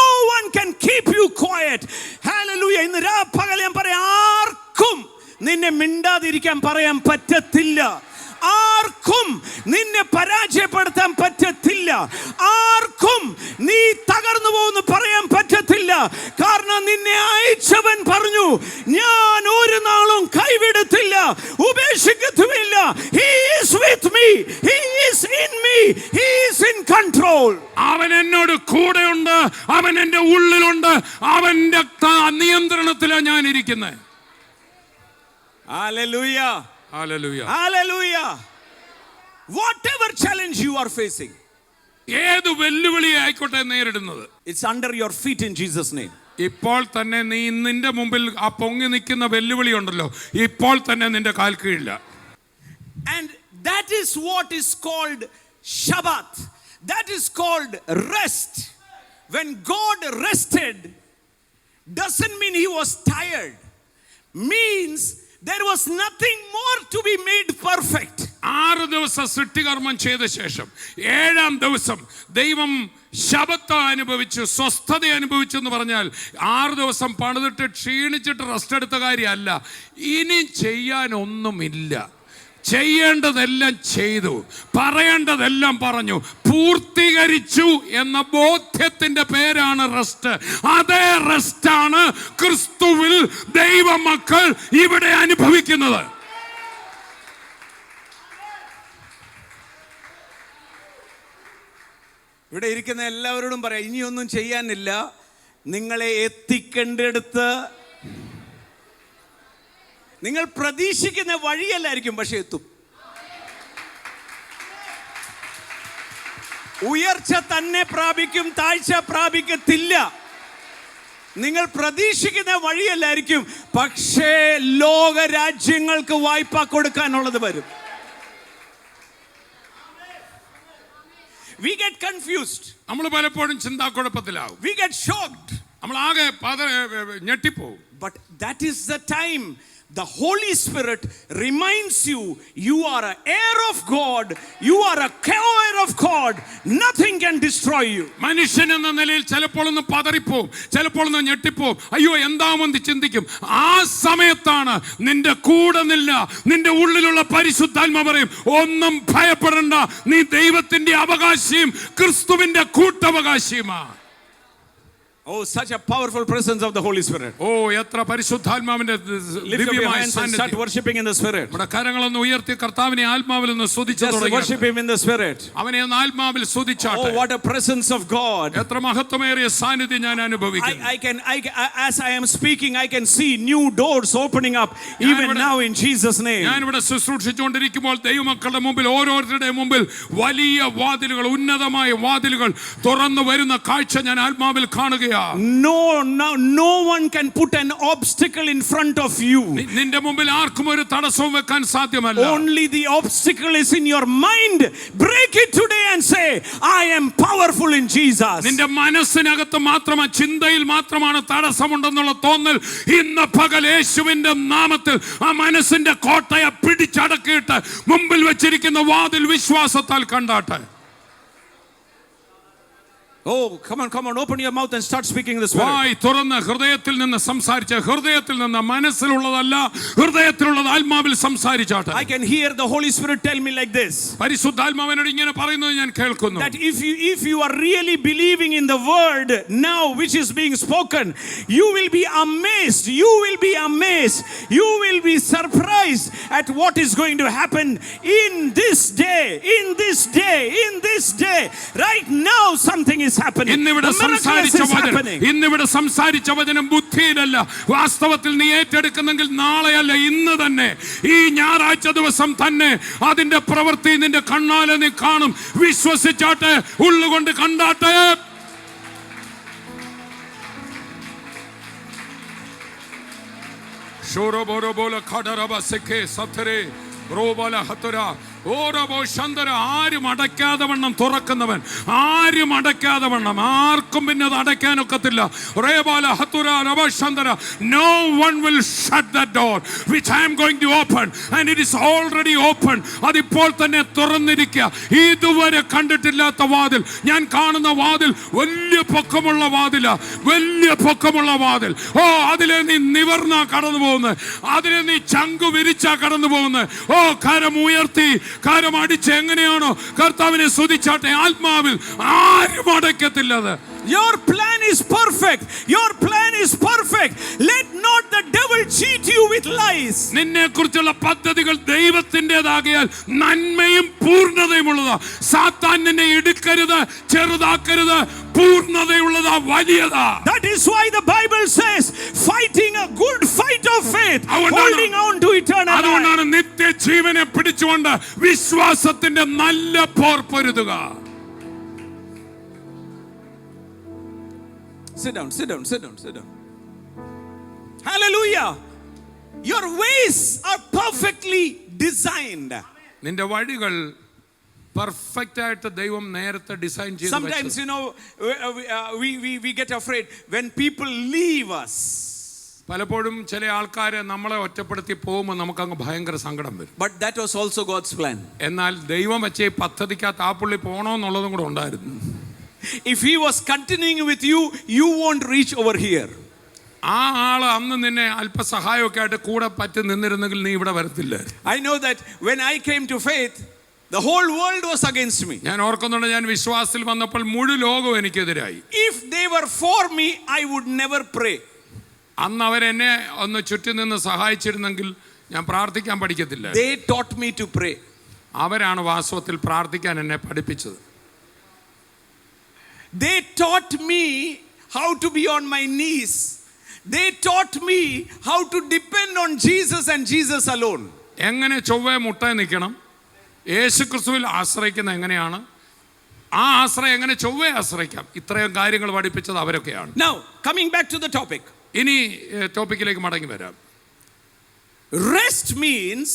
No one can keep you quiet. Hallelujah. ഇന്ന് പകൽ ഞാൻ പറയാം, ആർക്കും നിന്നെ മിണ്ടാതിരിക്കാൻ പറയാൻ പറ്റത്തില്ല. ആർക്കും നിന്നെ പരാജയപ്പെടുത്താൻ പറ്റത്തില്ല. ആർക്കും നീ തകർന്നു പോകുന്നു പറയാൻ പറ്റത്തില്ല. കാരണം നിന്നെ അയച്ചവൻ പറഞ്ഞു, ഞാൻ ഒരു നാളും കൈവിടത്തില്ല, ഉപേക്ഷിക്കത്തുമില്ല. He is with me. He is in me. He is in control. അവൻ എന്നോട് കൂടെയുണ്ട്, അവൻ എൻ്റെ ഉള്ളിലുണ്ട്, അവൻ്റെ നിയന്ത്രണത്തിലാണ് ഞാൻ ഇരിക്കുന്നത്. Hallelujah. Hallelujah. Hallelujah. Whatever challenge you are facing, ഏത് വെല്ലുവിളി ആയിക്കോട്ടെ നേരിടുന്നത്, it's under your feet in Jesus' name. ഇപ്പോൾ തന്നെ നീ നിന്റെ മുമ്പിൽ ആ പൊങ്ങി നിൽക്കുന്ന വെല്ലുവിളി ഉണ്ടല്ലോ, ഇപ്പോൾ തന്നെ നിന്റെ കാൽ കീഴില്ല. And that is what is called Shabbat. That is called rest. When God rested, doesn't mean he was tired. Means there was nothing more to be made perfect. 6 ദിവസം സൃഷ്ടികർമ്മം ചെയ്ത ശേഷം 7-ാം ദിവസം ദൈവം ശബത്ത് അനുഭവിച്ചു, സ്വസ്ഥത അനുഭവിച്ചു എന്ന് പറഞ്ഞാൽ 6 ദിവസം പണിതിട്ട് ക്ഷീണിച്ചിട്ട് റെസ്റ്റ് എടുത്ത കാര്യമല്ല. ഇനി ചെയ്യാനൊന്നുമില്ല. ചെയ്യേണ്ടതെല്ലാം ചെയ്തു, പറയേണ്ടതെല്ലാം പറഞ്ഞു, പൂർത്തീകരിച്ചു എന്ന ബോധ്യത്തിന്റെ പേരാണ് റെസ്റ്റ്. അതേ റെസ്റ്റാണ് ക്രിസ്തുവിൽ ദൈവമക്കൾ ഇവിടെ അനുഭവിക്കുന്നത്. ഇവിടെ ഇരിക്കുന്ന എല്ലാവരോടും പറയാം, ഇനിയൊന്നും ചെയ്യാനില്ല. നിങ്ങളെ എത്തിക്കേണ്ടടുത്ത് നിങ്ങൾ പ്രതീക്ഷിക്കുന്ന വഴിയല്ലായിരിക്കും, പക്ഷെ എത്തും. ഉയർച്ച തന്നെ പ്രാപിക്കും, താഴ്ച പ്രാപിക്കത്തില്ല. നിങ്ങൾ പ്രതീക്ഷിക്കുന്ന വഴിയല്ലായിരിക്കും, പക്ഷേ ലോക രാജ്യങ്ങൾക്ക് വായ്പ കൊടുക്കാനുള്ളത് വരും. We get confused. നമ്മൾ പലപ്പോഴും ചിന്താക്കുഴപ്പത്തിലാവും. We get shocked. നമ്മൾ ആകെ ഞെട്ടിപ്പോവും. But that is the time the Holy Spirit reminds you, you are an heir of God, you are a co-heir of God, nothing can destroy you. മനുഷ്യൻ എന്ന നിലയിൽ ചിലപ്പോൾ ഒന്ന് പതറിപ്പോവും, ചിലപ്പോൾ ഒന്ന് ഞെട്ടിപ്പോവും, അയ്യോ എന്താമെന്ന് ചിന്തിക്കും. ആ സമയത്താണ് നിന്റെ കൂടെ നില്ല, നിന്റെ ഉള്ളിലുള്ള പരിശുദ്ധാത്മാവ് പറയും, ഒന്നും ഭയപ്പെടണ്ട, നീ ദൈവത്തിന്റെ അവകാശിയും ക്രിസ്തുവിന്റെ കൂട്ടവകാശിയുമാ. Oh, such a powerful presence of the Holy Spirit. ഓ എത്ര പരിശുദ്ധാത്മാവിന്റെ Lift up your hands and start worshiping in the Spirit. നമ്മുടെ കരങ്ങളൊന്ന് ഉയർത്തി കർത്താവിനെ ആത്മാവിൽ ഒന്ന് സ്തുതിച്ചു Just തുടങ്ങി. worship him in the Spirit. അവനെ ഒന്ന് ആത്മാവിൽ സ്തുതിച്ചാട്ടെ. Oh, what a presence of God. എത്ര മഹത്വമേറിയ സാന്നിധ്യം ഞാൻ അനുഭവിക്കുന്നു. As I am speaking, I can see new doors opening up even now in Jesus' name. ഞാൻ ഇവിടെ ശുശ്രൂഷിച്ചുകൊണ്ടിരിക്കുമ്പോൾ ദൈവമക്കളുടെ മുമ്പിൽ, ഓരോരുത്തരുടെ മുമ്പിൽ വലിയ വാതിലുകൾ, ഉന്നതമായ വാതിലുകൾ തുറന്നു വരുന്ന കാഴ്ച ഞാൻ ആത്മാവിൽ കാണുകയാണ്. No one can put an obstacle in front of you. നിന്റെ മുമ്പിൽ ആർക്കും ഒരു തടസ്സവും വെക്കാൻ സാധ്യമല്ല. Only the obstacle is in your mind. Break it today and say, I am powerful in Jesus. നിന്റെ മനസ്സിനകത്ത് മാത്രമാണ്, ചിന്തയിൽ മാത്രമാണ് തടസ്സമുണ്ടെന്നുള്ള തോന്നൽ. ഇന്ന് പകൽ യേശുവിന്റെ നാമത്തിൽ ആ മനസ്സിന്റെ കോട്ടയെ പിടിച്ചടക്കിയിട്ട് മുമ്പിൽ വെച്ചിരിക്കുന്ന വാതിൽ വിശ്വാസത്താൽ കണ്ടാട്ടെ. Oh, come on, open your mouth and start speaking the Spirit. വായ് തുറന്ന് ഹൃദയത്തിൽ നിന്ന് സംസാരിച്ച, ഹൃദയത്തിൽ നിന്ന് മനസ്സിലുള്ളതല്ല, ഹൃദയത്തിലുള്ളത് ആത്മാവിൽ സംസാരിച്ചാട്ടെ. I can hear the Holy Spirit tell me like this. പരിശുദ്ധാത്മാവിനോട് ഇങ്ങനെ പറയുന്നത് ഞാൻ കേൾക്കുന്നു. That if you are really believing in the word now which is being spoken, you will be amazed. You will be amazed. You will be surprised at what is going to happen in this day. In this day. In this day. Right now something is happening. ഇന്നിവിടെ സംസാരിച്ച വചനം ബുദ്ധിയിലല്ല, വാസ്തവത്തിൽ നീ ഏറ്റെടുക്കുന്നെങ്കിൽ നാളെയല്ല ഇന്ന് തന്നെ, ഈ ഞായറാഴ്ച ദിവസം തന്നെ അതിന്റെ പ്രവൃത്തി നിന്റെ കണ്ണാലെ നീ കാണും. വിശ്വസിച്ചാട്ടെ, ഉള്ളുകൊണ്ട് കണ്ടാട്ടെ. ആരും അടയ്ക്കാതെ വണ്ണം തുറക്കുന്നവൻ, ആരും അടയ്ക്കാതെ വണ്ണം, ആർക്കും പിന്നെ അത് അടയ്ക്കാനൊക്കത്തില്ല. No one will shut that door which I am going to open, and it is already open. അതിപ്പോൾ തന്നെ തുറന്നിരിക്കുക. ഇതുവരെ കണ്ടിട്ടില്ലാത്ത വാതിൽ, ഞാൻ കാണുന്ന വാതിൽ വലിയ പൊക്കമുള്ള വാതിലാ, വലിയ പൊക്കമുള്ള വാതിൽ. ഓ, അതിലെ നീ നിവർന്നാ കടന്നു പോകുന്നത്, അതിലെ നീ ചങ്കു വിരിച്ചാ കടന്നു പോകുന്നത്. ഓ, കരം ഉയർത്തി, കരം അടിച്ച് എങ്ങനെയാണോ കർത്താവിനെ സ്തുതിച്ചാട്ടെ. ആത്മാവിൽ ആരും അടയ്ക്കത്തില്ലത്. Your plan is perfect. Your plan is perfect. Let not the devil cheat you with lies. നിന്നെ കുറിച്ചുള്ള പദ്ധതികൾ ദൈവത്തിൻ്റെതാകിയാൽ നന്മയും പൂർണ്ണതയുമുള്ളതാ. സാത്താൻ നിന്നെ ഇടുക്കരുത്, ചെറുതാക്കരുത്, പൂർണ്ണതയുള്ളതാ, വലിയതാ. That is why the Bible says, fighting a good fight of faith, holding on to eternal life. അതുകൊണ്ടാണ് നിത്യജീവനെ പിടിച്ചുകൊണ്ട് വിശ്വാസത്തിന്റെ നല്ല പോർ പൊരുതുക. Sit down, sit down, sit down, sit down. Hallelujah. Your ways are perfectly designed. നിന്റെ വഴികൾ പെർഫെക്റ്റ് ആയിട്ട് ദൈവം നേരത്തെ ഡിസൈൻ ചെയ്തു. Sometimes, we get afraid when people leave us. പലപ്പോഴും ചില ആൾക്കാരെ നമ്മളെ ഒറ്റപ്പെടുത്തി പോകുമ്പോൾ നമുക്കങ്ങ് ഭയങ്കര സങ്കടം വരും. But that was also God's plan. എന്നാൽ ദൈവം വെച്ച ഈ പദ്ധതിക്കകത്ത് ആ പുള്ളി പോകണമെന്നുള്ളതും കൂടെ ഉണ്ടായിരുന്നു. If he was continuing with you, you won't reach over here. ആ ആള് അന്ന് നിന്നെ അല്പ സഹായമൊക്കെ ആയിട്ട് കൂടെ പറ്റി നിന്നിരുന്നെങ്കിൽ നീ ഇവിടെ വരത്തില്ല. I know that when I came to faith, the whole world was against me. ഞാൻ ഓർക്കുന്നുണ്ട്, ഞാൻ വിശ്വാസത്തിൽ വന്നപ്പോൾ മുഴു ലോകവും എനിക്കെതിരായി. If they were for me, I would never pray. അന്ന് അവരെന്നെ ഒന്ന് ചുറ്റി നിന്ന് സഹായിച്ചിരുന്നെങ്കിൽ ഞാൻ പ്രാർത്ഥിക്കാൻ പഠിക്കത്തില്ല. They taught me to pray. അവരാണ് വാസ്തവത്തിൽ പ്രാർത്ഥിക്കാൻ എന്നെ പഠിപ്പിച്ചത്. They taught me how to be on my knees. They taught me how to depend on Jesus and Jesus alone. എങ്ങനെ ചൊവ്വേ മുട്ടേ നിൽക്കണം, യേശു ക്രിസ്തുവിൽ ആശ്രയിക്കുന്ന എങ്ങനെയാണ്, ആ ആശ്രയം എങ്ങനെ ചൊവ്വേ ആശ്രയിക്കാം, ഇത്രയും കാര്യങ്ങൾ പഠിപ്പിച്ചത് അവരൊക്കെയാണ്. Now, coming back to the topic. ഇനി ടോപ്പിക്കിലേക്ക് മടങ്ങി വരാം. Rest means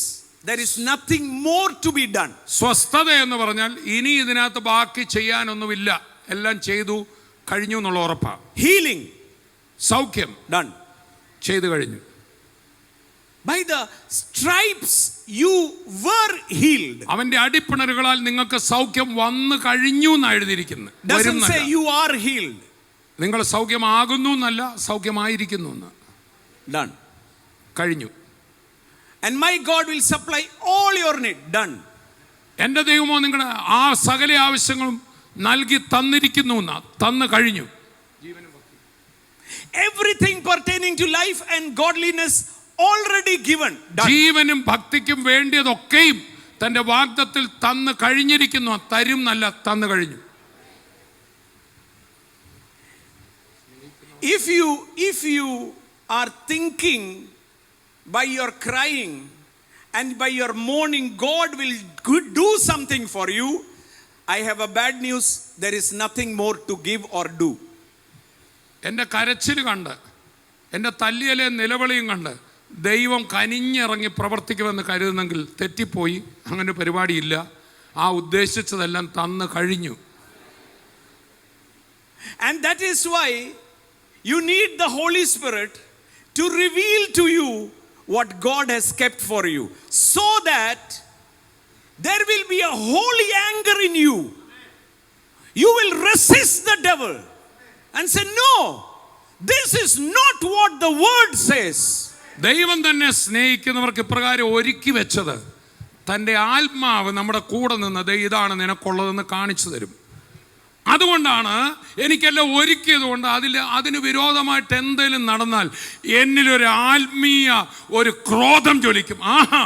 there is nothing more to be done. സ്വസ്ഥത എന്ന് പറഞ്ഞാൽ ഇനി ഇതിനകത്ത് ബാക്കി ചെയ്യാനൊന്നുമില്ല, എല്ലാം ചെയ്തു കഴിഞ്ഞു എന്നുള്ള ഉറപ്പാണ്. Healing, സൗഖ്യം done. ചെയ്തു കഴിഞ്ഞു. By the stripes you were healed. അവന്റെ അടിപ്പിണരുകളാൽ നിങ്ങൾക്ക് സൗഖ്യം വന്നു കഴിഞ്ഞു എന്ന് എഴുതിയിരിക്കുന്നു. Doesn't say you are healed. നിങ്ങൾ സൗഖ്യമാകുന്നു എന്നല്ല, സൗഖ്യമായിരിക്കുന്നു എന്ന്. Done. കഴിഞ്ഞു. And my God will supply all your need. Done. എൻ്റെ ദൈവമോ നിങ്ങളുടെ ആ സകല ആവശ്യങ്ങളും നൽകി തന്നിരിക്കുന്നു എന്ന, തന്നു കഴിഞ്ഞു. Everything pertaining to life and godliness already given. Done. ജീവനും ഭക്തിക്കും വേണ്ടിയതൊക്കെയും തന്റെ വാഗ്ദത്തിൽ തന്നു കഴിഞ്ഞിരിക്കുന്നു. തരും എന്നല്ല, തന്നു കഴിഞ്ഞു. If you are thinking by your crying and by your mourning God will do something for you, I have a bad news. There is nothing more to give or do. എൻ്റെ കരച്ചിൽ കണ്ട്, എൻ്റെ തല്ലിയലെ നിലവിളിയും കണ്ട് ദൈവം കനിഞ്ഞിറങ്ങി പ്രവർത്തിക്കുമെന്ന് കരുതുന്നെങ്കിൽ തെറ്റിപ്പോയി. അങ്ങനെ പരിപാടിയില്ല. ആ ഉദ്ദേശിച്ചതെല്ലാം തന്നു കഴിഞ്ഞു. And that is why you need the Holy Spirit to reveal to you what God has kept for you, so that there will be a holy anger in you. You will resist the devil and say, no, this is not what the word says. ദൈവം തന്നെ സ്നേഹിക്കുന്നവർക്ക് ഇപ്രകാരം ഒരുക്കി വെച്ചത് തൻ്റെ ആത്മാവ് നമ്മുടെ കൂടെ നിന്ന് ഇതാണ് നിനക്കുള്ളതെന്ന് കാണിച്ചു തരും. അതുകൊണ്ടാണ് എനിക്കെല്ലാം ഒരുക്കിയത് കൊണ്ട് അതിന് വിരോധമായിട്ട് എന്തെങ്കിലും നടന്നാൽ എന്നിലൊരു ആത്മീയ ഒരു ക്രോധം ജ്വലിക്കും. ആഹാ,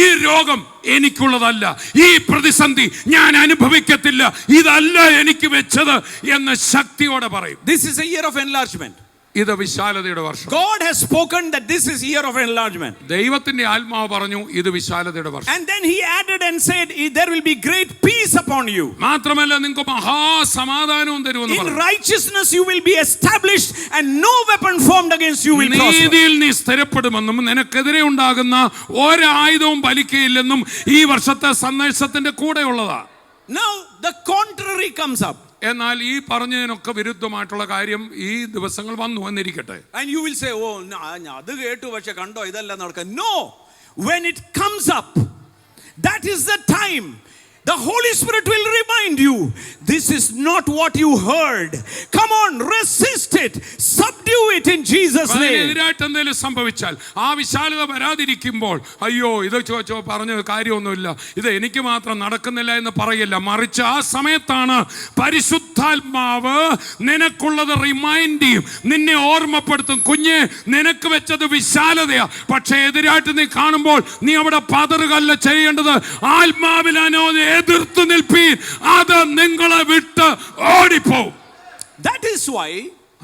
ഈ രോഗം എനിക്കുള്ളതല്ല, ഈ പ്രതിസന്ധി ഞാൻ അനുഭവിക്കത്തില്ല, ഇതല്ല എനിക്ക് വെച്ചത് എന്ന് ശക്തിയോടെ പറയും. This is a year of enlargement. ഇത് വിശാലതയുടെ വർഷം. God has spoken that this is year of enlargement. ദൈവത്തിന്റെ ആത്മാവ് പറഞ്ഞു ഇത് വിശാലതയുടെ വർഷം. And then he added and said there will be great peace upon you. മാത്രമല്ല നിങ്ങൾക്ക് മഹാസമാധാനവും തരുമെന്ന് പറഞ്ഞു. In righteousness you will be established and no weapon formed against you will prosper. നീതിയിൽ നീ സ്ഥിരപ്പെടുമെന്നും നിനക്കെതിരെ ഉണ്ടാകുന്ന ഒരായുധവും ഫലിക്കുകയില്ലെന്നും ഈ വർഷത്തെ സന്ദേശത്തിന്റെ കൂടെയുള്ളതാ. Now the contrary comes up. എന്നാൽ ഈ പറഞ്ഞതിനൊക്കെ വിരുദ്ധമായിട്ടുള്ള കാര്യം ഈ ദിവസങ്ങൾ വന്നു എന്നിരിക്കട്ടെ. And you will say, oh, അത് കേട്ടു പക്ഷെ കണ്ടോ ഇതെല്ലാം നടക്കാൻ. No, when it comes up, that is the time the Holy Spirit will remind you, this is not what you heard. Come on, resist it, subdue it in Jesus name. എതിരായിട്ട് എന്തെങ്കിലും സംഭവിച്ചാൽ ആ വിശാലത വരാതിരിക്കുമ്പോൾ അയ്യോ ഇത് പറഞ്ഞ കാര്യമൊന്നുമില്ല, ഇത് എനിക്ക് മാത്രം നടക്കുന്നില്ല എന്ന് പറയില്ല. മറിച്ച് ആ സമയത്താണ് പരിശുദ്ധാത്മാവ് നിനക്കുള്ളത് റിമൈൻഡ് ചെയ്യും, നിന്നെ ഓർമ്മപ്പെടുത്തും. കുഞ്ഞെ, നിനക്ക് വെച്ചത് വിശാലതയാ, പക്ഷെ എതിരായിട്ട് നീ കാണുമ്പോൾ നീ അവിടെ പതറുകയല്ല ചെയ്യേണ്ടത്, ആത്മാവിലാനോ എതിർത്ത് നിൽപ്പീൻ, അത് നിങ്ങളെ വിട്ട് ഓടിപ്പോവും. That is why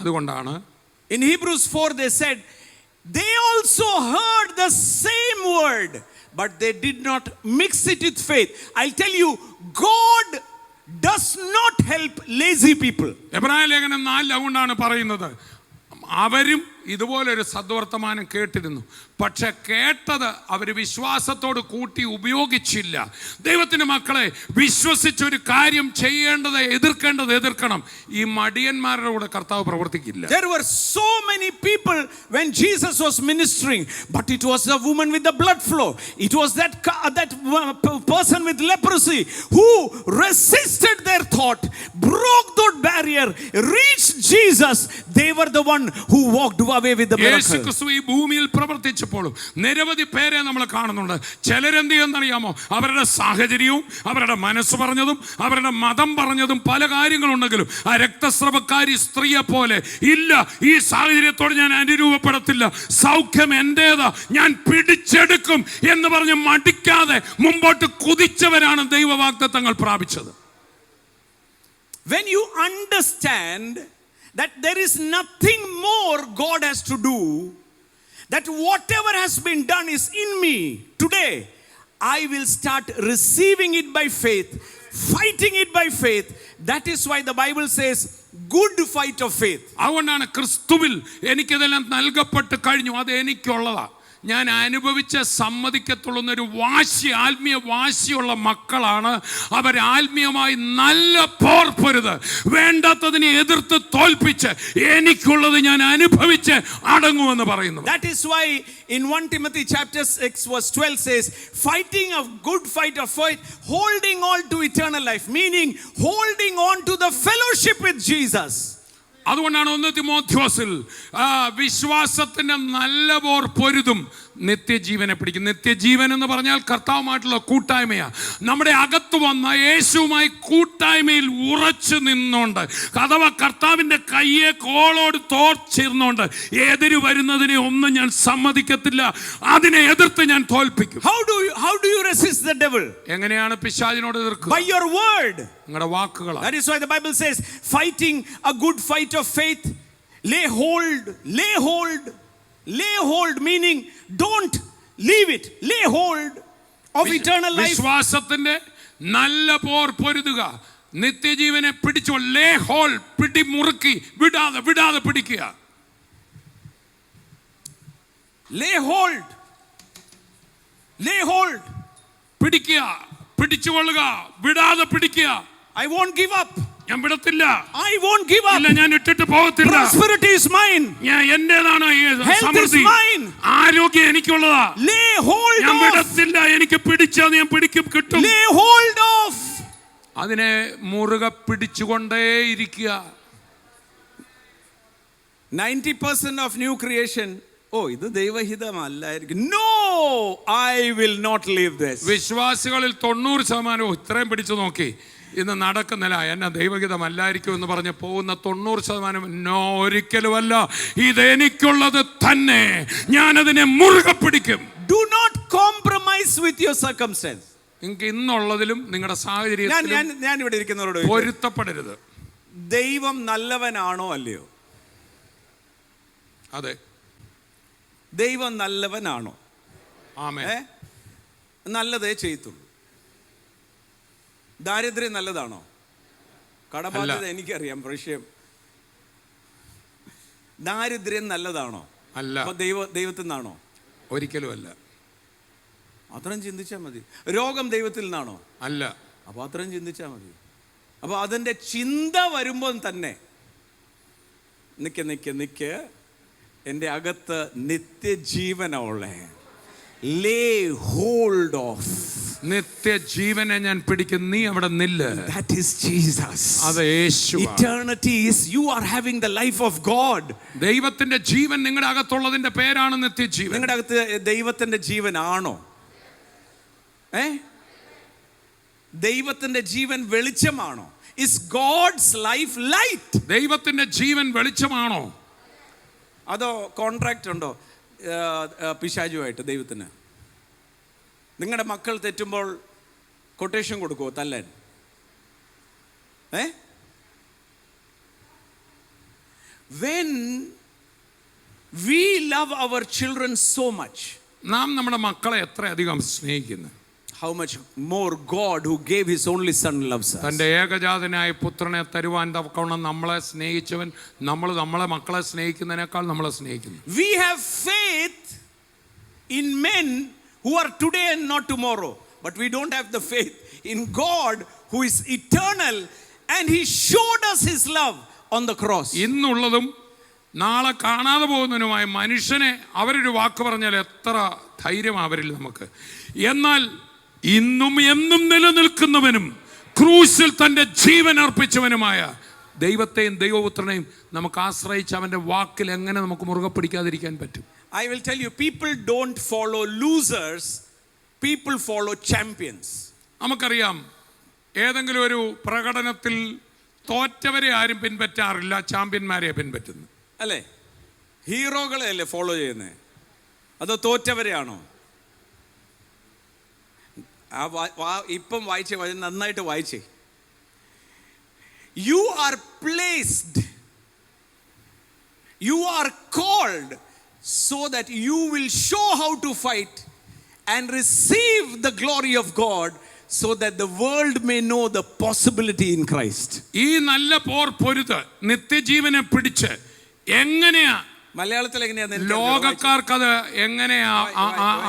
അതുകൊണ്ടാണ് in Hebrews 4 they said they also heard the same word but they did not mix it with faith. I'll tell you, God does not help lazy people. എബ്രായ ലേഖനം 4 അതുകൊണ്ടാണ് പറയുന്നത്, അവരും ഇതുപോലൊരു സദ്വർത്തമാനം കേട്ടിരുന്നു, പക്ഷെ കേട്ടത് അവർ വിശ്വാസത്തോട് കൂട്ടി ഉപയോഗിച്ചില്ല. ദൈവത്തിന്റെ മക്കളെ, വിശ്വസിച്ചൊരു കാര്യം ചെയ്യേണ്ടത് എതിർക്കണം. ഈ മടിയന്മാരുടെ കൂടെ കർത്താവ് പ്രവർത്തിക്കില്ല. There were so many people when Jesus was ministering, but it was the woman with the blood flow. It was that person with leprosy who resisted their thought, broke that barrier, reached Jesus. They were the one who walked away with the miracle. യേശുക്രിസ്തു ഈ ഭൂമിയിൽ പ്രവർത്തിച്ചപ്പോഴും നിരവധി പേരെ നമ്മൾ കാണുന്നുണ്ട്. ചിലരെന്ത് ചെയ്യുന്നറിയാമോ? അവരുടെ സാഹചര്യവും അവരുടെ മനസ്സ് പറഞ്ഞതും അവരുടെ മതം പറഞ്ഞതും പല കാര്യങ്ങളുണ്ടെങ്കിലും ആ രക്തസ്രവക്കാരി സ്ത്രീയെ പോലെ, ഇല്ല, ഈ സാഹചര്യത്തോട് ഞാൻ അനുരൂപപ്പെടത്തില്ല, സൗഖ്യം എന്റേതാ, ഞാൻ പിടിച്ചെടുക്കും എന്ന് പറഞ്ഞ് മടിക്കാതെ മുമ്പോട്ട് കുതിച്ചവരാണ് ദൈവവാഗ്ദത്തങ്ങൾ പ്രാപിച്ചത്. When you understand that there is nothing more God has to do, that whatever has been done is in me, today I will start receiving it by faith, fighting it by faith. That is why the Bible says good fight of faith. അതുകൊണ്ടാണ് ക്രിസ്തുവിൽ എനിക്കിതെല്ലാം നൽകപ്പെട്ട് കഴിഞ്ഞു, അത് എനിക്കുള്ളതാ, ഞാൻ അനുഭവിച്ച സമ്മതിക്കത്തുള്ളൊരു വാശി, ആത്മീയ വാശിയുള്ള മക്കളാണ് അവർ. ആത്മീയമായി നല്ല പോർ പൊരുത്, വേണ്ടാത്തതിനെ എതിർത്ത് തോൽപ്പിച്ച് എനിക്കുള്ളത് ഞാൻ അനുഭവിച്ച് അടങ്ങുമെന്ന് പറയുന്നു. That is why in 1 Timothy chapter 6 verse 12 says, fighting a good fight of faith, holding on to eternal life, meaning holding on to the fellowship with Jesus. അതുകൊണ്ടാണ് 1 തിമോഥെയോസിൽ വിശ്വാസത്തിന്റെ നല്ല പോർ പൊരുതും നിത്യജീവനെ പിടിക്കും. നിത്യജീവൻ എന്ന് പറഞ്ഞാൽ കർത്താവുമായിട്ടുള്ള കൂട്ടായ്മയാണ്. നമ്മുടെ അകത്ത് വന്ന യേശുവുമായി കൂട്ടായ്മയിൽ ഉറച്ചു നിന്നുകൊണ്ട്, അഥവാ കർത്താവിന്റെ കയ്യെ കോളോട് തോർച്ചിരുന്നുകൊണ്ട് എതിര് വരുന്നതിനെ ഒന്നും ഞാൻ സമ്മതിക്കത്തില്ല, അതിനെ എതിർത്ത് ഞാൻ തോൽപ്പിക്കും. How do you resist the devil? എങ്ങനെയാണ് പിശാചിനോട് എതിർക്കുക? By your word. നിങ്ങളുടെ വാക്കുകളാണ്. That is why the Bible says, fighting a good fight of faith, lay hold, meaning don't leave it, lay hold of eternal life. വിശ്വാസത്തിന്റെ നല്ല പോർ പൊരുതുക, നിത്യജീവനെ പിടിച്ചു, ലേ ഹോൾ, പിടി മുറുക്കി, വിടാതെ പിടിക്കുക. Lay hold, പിടിക്കുക, പിടിച്ചുകൊള്ളുക, വിടാതെ പിടിക്കുക. I won't give up. ഞാൻ വിടത്തില്ല. I won't give up. ഇല്ല, ഞാൻ ഇട്ടിട്ട് പോകത്തില്ല. Prosperity is mine. എന്റേതാണ് സമൃദ്ധി, ആരോഗ്യം എനിക്കുള്ളതാ. Lay hold ഞാൻ of. വിടത്തില്ല, എനിക്ക് പിടിച്ചാൽ ഞാൻ പിടിക്കും, കിട്ടും. Lay hold of. അതിനെ മുറുകെ പിടിച്ചുകൊണ്ടേയിരിക്കുക. 90% of new creation, ഇത് ദൈവഹിതമല്ലായിരിക്കും. No, I will not leave this. വിശ്വാസികളിൽ 90% ഇത്രയും പിടിച്ചു നോക്കി, ഇന്ന് നടക്കുന്നില്ല, എന്നെ ദൈവഹിതമല്ലായിരിക്കും എന്ന് പറഞ്ഞ് പോകുന്ന 90% നോ, ഒരിക്കലുമല്ല, ഇതെനിക്കുള്ളത് തന്നെ, ഞാനതിനെ മുറുകെ പിടിക്കും. Do not compromise with your circumstance. നിങ്ങൾക്ക് ഇന്നുള്ളതിലും നിങ്ങളുടെ സാഹചര്യത്തിലും ഞാൻ ഇവിടെ ഇരിക്കുന്നവരോട് പൊരുത്തപ്പെടരുത്. ദൈവം നല്ലവനാണോ അല്ലയോ? അതെ, ദൈവം നല്ലവനാണോ? ആമേൻ. നല്ലതേ ചെയ്യത്തുള്ളൂ. ദാരിദ്ര്യം നല്ലതാണോ? കടബാധ്യത എനിക്കറിയാം, വിഷയം. ദാരിദ്ര്യം നല്ലതാണോ? അല്ല. ദൈവത്തിൽ നിന്നാണോ? ഒരിക്കലും അല്ല. അത്രയും ചിന്തിച്ചാൽ മതി. രോഗം ദൈവത്തിൽ നിന്നാണോ? അല്ല. അപ്പോൾ അത്രയും ചിന്തിച്ചാൽ മതി. അപ്പോൾ അതിൻ്റെ ചിന്ത വരുമ്പോൾ തന്നെ നിക്ക് എൻ്റെ അകത്ത് നിത്യജീവനുള്ള ലേ ഹോൾഡ് ഓഫ്, നിത്യജീവനെ ഞാൻ പിടിക്കും, നീ അവിടെ നില്ല്. That is Jesus. അത് യേശു. Eternity is you are having the life of God. ദൈവത്തിന്റെ ജീവൻ നിങ്ങളുടെ അകത്തുള്ളതിന്റെ പേരാണ് നിത്യജീവൻ. നിങ്ങളുടെ അകത്ത് ദൈവത്തിന്റെ ജീവൻ ആണോ? ദൈവത്തിന്റെ ജീവൻ വെളിച്ചമാണോ? Is God's life light? ദൈവത്തിന്റെ ജീവൻ വെളിച്ചമാണോ? അതോ കോൺട്രാക്റ്റ് ഉണ്ടോ പിശാചുമായിട്ട് ദൈവത്തിന്? നിങ്ങളുടെ മക്കൾ തെറ്റുമ്പോൾ കൊട്ടേഷൻ കൊടുക്കുമോ തല്ലാൻ? When we love our children so much, നാം നമ്മുടെ മക്കളെ എത്ര അധികം സ്നേഹിക്കുന്നു. how much more God who gave his only son loves us. തൻ്റെ ഏകജാതനായ പുത്രനെ തരുവാൻ തക്കവണ്ണം നമ്മളെ സ്നേഹിച്ചവൻ നമ്മളെ മക്കളെ സ്നേഹിക്കുന്നതിനേക്കാൾ നമ്മളെ സ്നേഹിക്കുന്നു. We have faith in men who are today and not tomorrow, but we don't have the faith in God who is eternal, and he showed us his love on the cross. ഇന്നുള്ളതും നാളെ കാണാതെ പോകുന്നതിനുമായ മനുഷ്യനെ അവരൊരു വാക്ക് പറഞ്ഞാൽ എത്ര ധൈര്യം അവരിൽ നമുക്ക്. എന്നാൽ ഇന്നും എന്നും നിലനിൽക്കുന്നവനും ക്രൂശിൽ തൻ്റെ ജീവൻ അർപ്പിച്ചവനുമായ ദൈവത്തെയും ദൈവപുത്രനെയും നമുക്ക് ആശ്രയിച്ച് അവൻ്റെ വാക്കിൽ എങ്ങനെ നമുക്ക് മുറുകെ പിടിക്കാതിരിക്കാൻ പറ്റും? I will tell you, people don't follow losers, people follow champions. നമുക്കറിയാം, ഏതെങ്കിലും ഒരു പ്രകടനത്തിൽ തോറ്റവരെ ആരും പിൻപറ്റാറില്ല, ചാമ്പ്യന്മാരെ പിൻപറ്റുന്നു. അല്ലേ? ഹീറോകളെ അല്ലേ ഫോളോ ചെയ്യുന്നത്? അതോ തോറ്റവരെയാണോ? ഇപ്പം വായിച്ചേ, നന്നായിട്ട് വായിച്ചേ. You are placed, you are called so that you will show how to fight and receive the glory of God, so that the world may know the possibility in Christ. ഈ നല്ല പോർ പൊരുത് നിത്യജീവനെ പിടിച്ച് എങ്ങനെയാ മലയാളത്തിൽ എങ്ങനെയാ ലോകക്കാർക്കത് എങ്ങനെയാ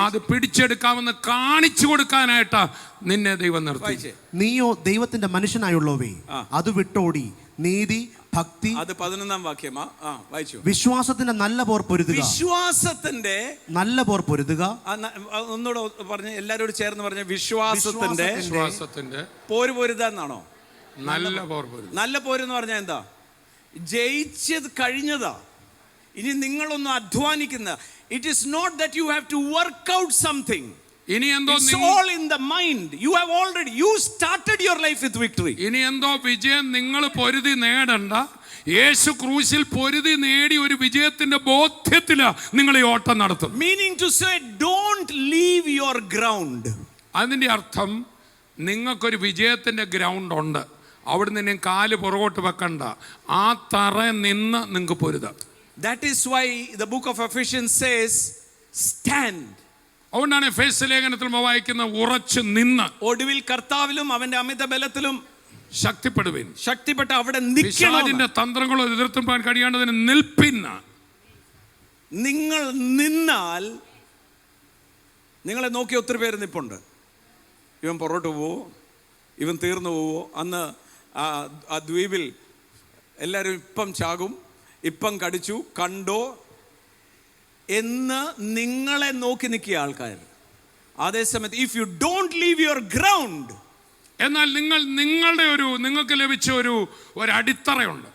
അത് പിടിച്ചെടുക്കാമെന്ന് കാണിച്ചു കൊടുക്കാനായിട്ടാ നിന്നെ ദൈവം നിർത്തി. നീയോ ദൈവത്തിന്റെ മനുഷ്യനായുള്ളവേ, അത് വിട്ടോടി നീതി ഭക്തി. അത് 11-ാം വാക്യമാ. വായിച്ചു. വിശ്വാസത്തിന്റെ നല്ല പോർ പൊരുതുക. വിശ്വാസത്തിന്റെ നല്ല പോർ പൊരുതുക. ഒന്നുകൂടെ പറഞ്ഞ് എല്ലാരോടും ചേർന്ന് പറഞ്ഞ വിശ്വാസത്തിന്റെ പോര് പൊരുതാന്നാണോ? നല്ല പോർ പൊരുത്. നല്ല പോരെന്ന് പറഞ്ഞാൽ എന്താ? ജയിച്ചത് കഴിഞ്ഞതാ. ഇനി നിങ്ങളൊന്നും അധ്വാനിക്കുന്ന. It is not that you have to work out something. ഇനി എന്തോ It's all in the mind. You have already, you started your life with victory. ഇനി എന്തോ വിജയം നിങ്ങൾ പൊരുതി നേടണ്ട. യേശു ക്രൂശിൽ പൊരുതി നേടി ഒരു വിജയത്തിന്റെ ബോധ്യത്തിലാ നിങ്ങൾ ഈ ഓട്ടം നടത്തും. Meaning to say, don't leave your ground. അതിന്റെ അർത്ഥം നിങ്ങൾക്കൊരു വിജയത്തിന്റെ ഗ്രൗണ്ട് ഉണ്ട്, അവിടെ നിന്ന് കാല് പുറകോട്ട് വെക്കണ്ട, ആ തറ നിന്ന് നിങ്ങൾക്ക് പൊരുതാം. That is why the book of Ephesians says, stand. അതുകൊണ്ടാണ് എഫേസ്യ ലേഖനത്തിൽ വായിക്കുന്ന ഉറച്ചു നിന്ന് ഒടുവിൽ കർത്താവിലും അവന്റെ അമിത ബലത്തിലും ശക്തിപ്പെടുവിൻ. ശക്തിപ്പെട്ട് അവിടെ നിൽക്കണം. പിശാചിന്റെ തന്ത്രങ്ങളോ എതിർത്തുവാൻ കഴിയാണ്ടതിന് നിൽപ്പിന്ന. നിങ്ങൾ നിന്നാൽ നിങ്ങളെ നോക്കി ഒത്തിരി പേര് നിൽപ്പുണ്ട്. ഇവൻ പുറകോട്ട് പോവോ, ഇവൻ തീർന്നു പോവോ, അന്ന് ആ ദ്വീപിൽ എല്ലാവരും ഇപ്പം ചാകും, ഇപ്പം കടിച്ചു കണ്ടോ എന്ന് നിങ്ങളെ നോക്കി നിൽക്കിയ ആൾക്കാർ. അതേസമയത്ത് if you don't leave your ground, എന്നാൽ നിങ്ങൾക്ക് ലഭിച്ച ഒരു അടിത്തറയുണ്ട്,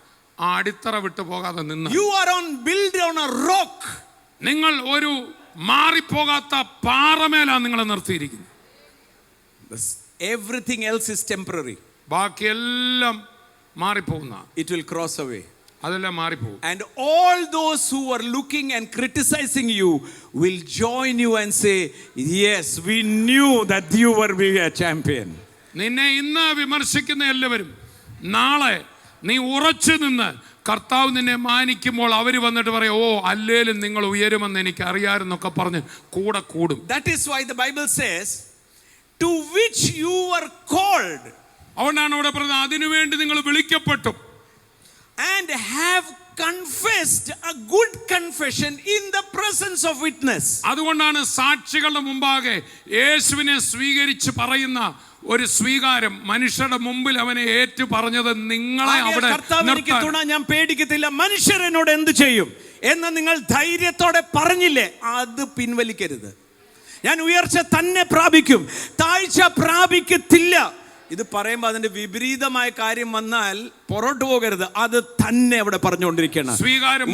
ആ അടിത്തറ വിട്ടു പോകാതെ നിന്ന് you are on build on a rock. നിങ്ങൾ ഒരു മാറിപ്പോകാത്ത പാറമേലാണ് നിങ്ങളെ നിർത്തിയിരിക്കുന്നത്. Everything else is temporary. ബാക്കിയെല്ലാം മാറിപ്പോകുന്ന. It will cross away. അതെല്ലാം മാറിപ്പോകും. And all those who are looking and criticizing you will join you and say, yes, we knew that you were being a champion. നിന്നെ ഇന്ന് വിമർശിക്കുന്ന എല്ലാവരും നാളെ നീ ഉറച്ചു നിന്ന് കർത്താവ് നിന്നെ മാനിക്കുമ്പോൾ അവർ വന്നിട്ട് പറയും, ഓ അല്ലേലും നിങ്ങൾ ഉയരുമെന്ന് എനിക്ക് അറിയാമെന്നൊക്കെ പറഞ്ഞ് കൂടെ കൂടും. That is why the Bible says, to which you were called. അതുകൊണ്ടാണ് അവിടെ പറഞ്ഞത്, അതിനുവേണ്ടി നിങ്ങൾ വിളിക്കപ്പെട്ടു. And have confessed a good confession in the presence of witness. അതുകൊണ്ടാണ് സാക്ഷികളുടെ മുമ്പാകെ യേശുവിനെ സ്വീകരിച്ച് പറയുന്ന ഒരു സ്വീകാരം, മനുഷ്യരുടെ മുമ്പിൽ അവനെ ഏറ്റു പറഞ്ഞത് നിങ്ങളെ അവിടെ നിർത്താൻ ഞാൻ പേടിക്കത്തില്ല, മനുഷ്യർ എന്നോട് എന്ത് ചെയ്യും എന്ന് നിങ്ങൾ ധൈര്യത്തോടെ പറഞ്ഞില്ലേ, അത് പിൻവലിക്കരുത്. ഞാൻ ഉയർച്ച തന്നെ പ്രാപിക്കും, താഴ്ച പ്രാപിക്കത്തില്ല. ഇത് പറയുമ്പോൾ അതിന്റെ വിപരീതമായ കാര്യം വന്നാൽ പുറത്തു പോകരുത്, അത് തന്നെ അവിടെ പറഞ്ഞുകൊണ്ടിരിക്കണം.